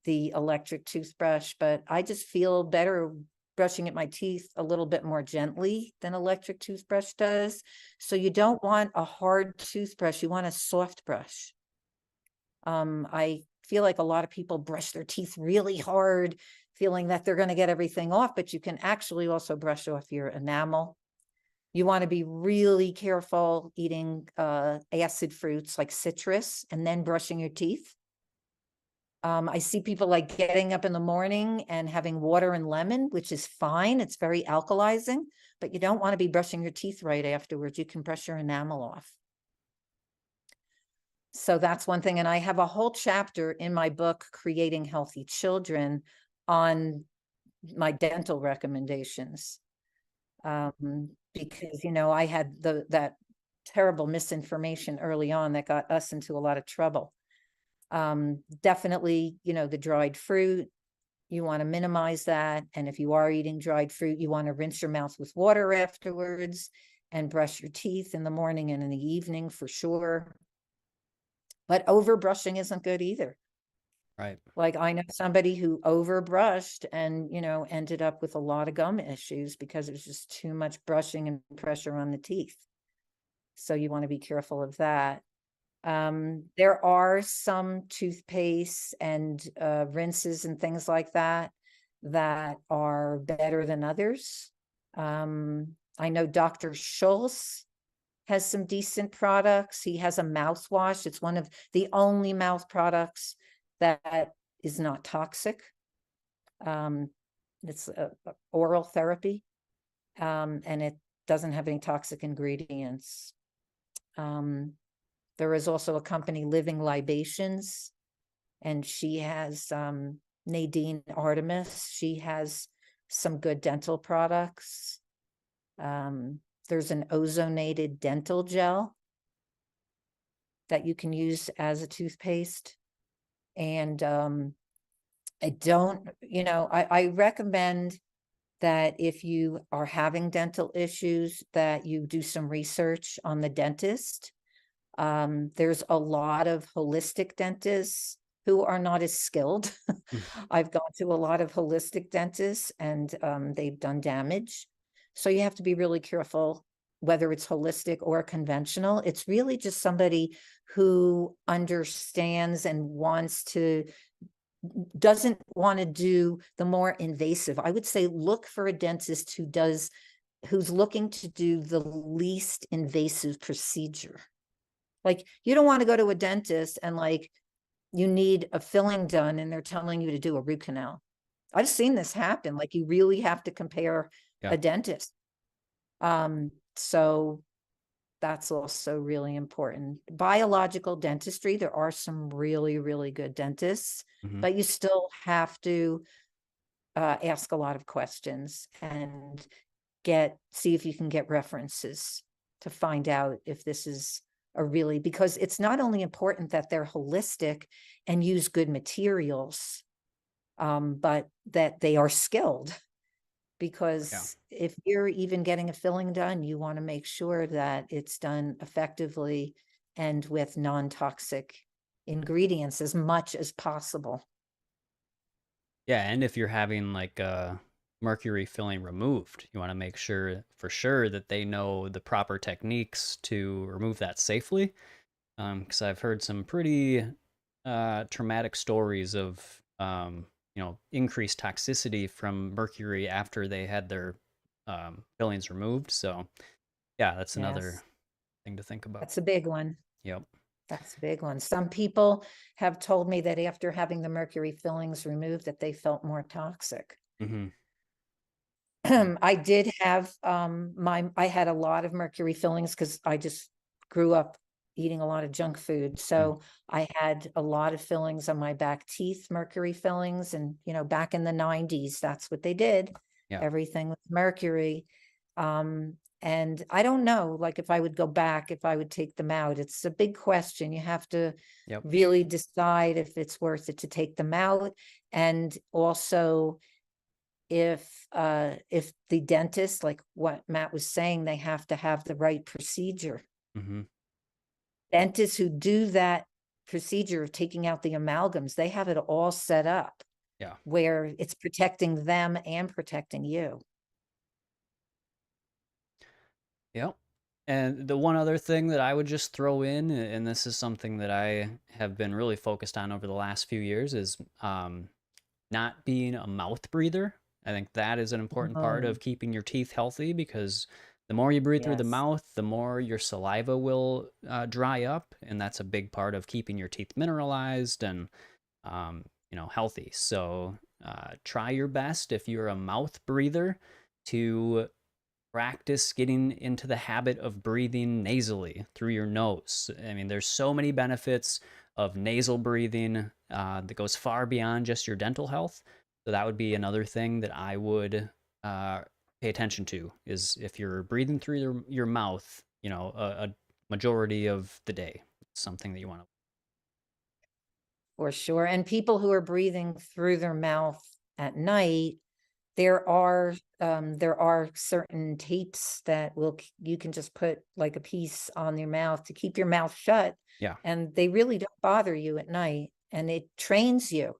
the electric toothbrush, but I just feel better brushing at my teeth a little bit more gently than electric toothbrush does. So you don't want a hard toothbrush, you want a soft brush. I feel like a lot of people brush their teeth really hard, feeling that they're going to get everything off, but you can actually also brush off your enamel. You want to be really careful eating acid fruits like citrus and then brushing your teeth. I see people like getting up in the morning and having water and lemon, which is fine. It's very alkalizing, but you don't want to be brushing your teeth right afterwards. You can brush your enamel off. So that's one thing. And I have a whole chapter in my book, Creating Healthy Children, on my dental recommendations. Because, you know, I had that terrible misinformation early on that got us into a lot of trouble. Definitely, you know, the dried fruit, you want to minimize that. And if you are eating dried fruit, you want to rinse your mouth with water afterwards and brush your teeth in the morning and in the evening for sure. But over brushing isn't good either. Right. Like I know somebody who over brushed and, you know, ended up with a lot of gum issues because it was just too much brushing and pressure on the teeth. So you want to be careful of that. There are some toothpaste and rinses and things like that that are better than others. I know Dr. Schultz has some decent products. He has a mouthwash. It's one of the only mouth products that is not toxic. Um, it's oral therapy, and it doesn't have any toxic ingredients. There is also a company, Living Libations, and she has Nadine Artemis. She has some good dental products. There's an ozonated dental gel that you can use as a toothpaste. And I don't, I recommend that if you are having dental issues, that you do some research on the dentist. There's a lot of holistic dentists who are not as skilled. Mm. I've gone to a lot of holistic dentists and they've done damage. So you have to be really careful whether it's holistic or conventional. It's really just somebody who understands and doesn't want to do the more invasive. I would say look for a dentist who's looking to do the least invasive procedure. Like, you don't want to go to a dentist and like you need a filling done and they're telling you to do a root canal. I've seen this happen. Like, you really have to compare Yeah. a dentist. So that's also really important. Biological dentistry, there are some really, really good dentists, Hmm. but you still have to ask a lot of questions and see if you can get references to find out if this is because it's not only important that they're holistic and use good materials, but that they are skilled. Yeah. Because if you're even getting a filling done, you want to make sure that it's done effectively and with non-toxic ingredients as much as possible. Yeah, and if you're having like mercury filling removed, you want to make sure for sure that they know the proper techniques to remove that safely. Because I've heard some pretty traumatic stories of increased toxicity from mercury after they had their fillings removed. So yeah, that's another Yes, thing to think about. that's a big one. Yep. That's a big one. Some people have told me that after having the mercury fillings removed, that they felt more toxic. Mm-hmm. Yeah. I did have I had a lot of mercury fillings because I just grew up eating a lot of junk food. Mm. So I had a lot of fillings on my back teeth, mercury fillings. And back in the 90s, that's what they did. Yeah. Everything with mercury. And I don't know, like, if I would go back, if I would take them out. It's a big question. You have to Yep. really decide if it's worth it to take them out. And also, if the dentist, like what Matt was saying, they have to have the right procedure. Mm-hmm. Dentists who do that procedure of taking out the amalgams, they have it all set up Yeah. where it's protecting them and protecting you. Yep. And the one other thing that I would just throw in, and this is something that I have been really focused on over the last few years, is not being a mouth breather. I think that is an important part Oh, of keeping your teeth healthy because the more you breathe through the yes, mouth, the more your saliva will dry up, and that's a big part of keeping your teeth mineralized and healthy. So try your best if you're a mouth breather to practice getting into the habit of breathing nasally through your nose. I mean, there's so many benefits of nasal breathing that goes far beyond just your dental health. So that would be another thing that I would uh, pay attention to is if you're breathing through your mouth, a majority of the day, something that you want to. for sure. And people who are breathing through their mouth at night, there are certain tapes that you can just put like a piece on your mouth to keep your mouth shut, Yeah, and they really don't bother you at night, and it trains you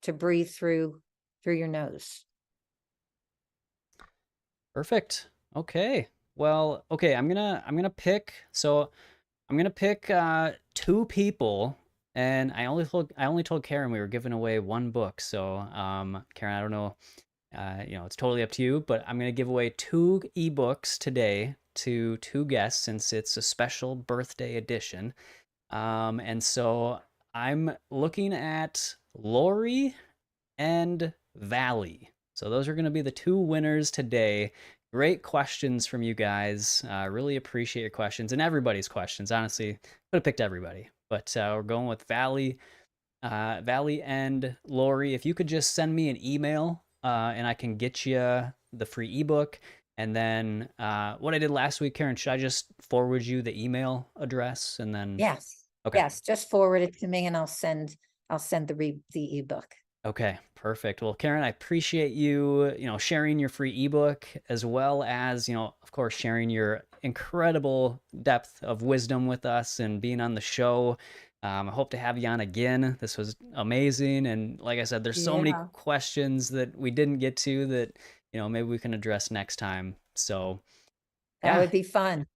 to breathe through your nose. perfect. Okay. Well, okay, I'm gonna pick. So I'm gonna pick two people, and I only told Karen we were giving away one book. So Karen, I don't know, it's totally up to you, but I'm gonna give away two ebooks today to two guests since it's a special birthday edition. And so I'm looking at Lori and Valley. So those are going to be the two winners today. Great questions from you guys. Really appreciate your questions and everybody's questions. Honestly, could have picked everybody, but we're going with Valley and Lori. If you could just send me an email, and I can get you the free ebook. And then what I did last week, Karen, should I just forward you the email address and then? Yes, Okay. yes, just forward it to me and I'll send the ebook. Okay, perfect. Well, Karen, I appreciate you, sharing your free ebook as well as, of course, sharing your incredible depth of wisdom with us and being on the show. I hope to have you on again. This was amazing. And like I said, there's so many Yeah, questions that we didn't get to that, maybe we can address next time. So, that yeah, would be fun.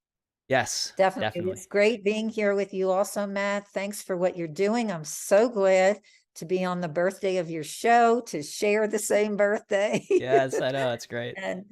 yes, Definitely. definitely. It's great being here with you also, Matt. Thanks for what you're doing. I'm so glad to be on the birthday of your show, to share the same birthday. Yes, I know. It's great. And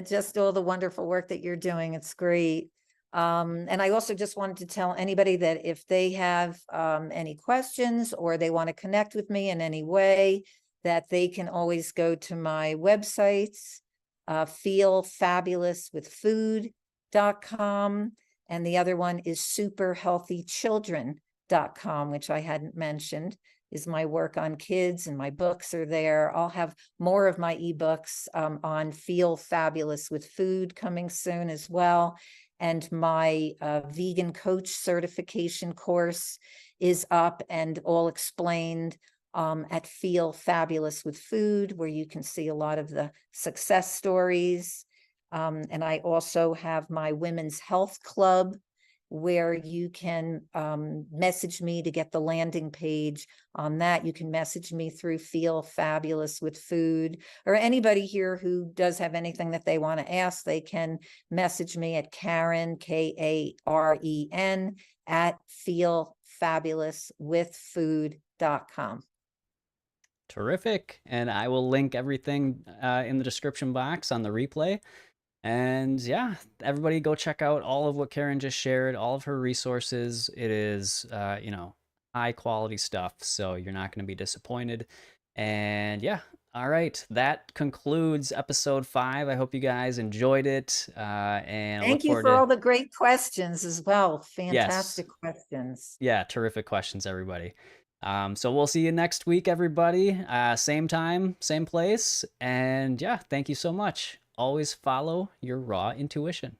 just all the wonderful work that you're doing. It's great. And I also just wanted to tell anybody that if they have any questions or they want to connect with me in any way, that they can always go to my websites, feelfabulouswithfood.com, and the other one is superhealthychildren.com, which I hadn't mentioned, is my work on kids, and my books are there. I'll have more of my ebooks on Feel Fabulous with Food coming soon as well. And my vegan coach certification course is up and all explained at Feel Fabulous with Food, where you can see a lot of the success stories. And I also have my Women's Health Club, where you can message me to get the landing page on that. You can message me through Feel Fabulous with Food, or anybody here who does have anything that they want to ask, they can message me at Karen, Karen, at feelfabulouswithfood.com. Terrific. And I will link everything in the description box on the replay. And yeah, everybody go check out all of what Karen just shared, all of her resources. It is, high quality stuff. So you're not going to be disappointed. And yeah, all right. That concludes episode 5. I hope you guys enjoyed it. And I look Thank you forward for to, all the great questions as well. yes, Fantastic questions. yeah, terrific questions, everybody. So we'll see you next week, everybody. Same time, same place. And yeah, thank you so much. Always follow your raw intuition.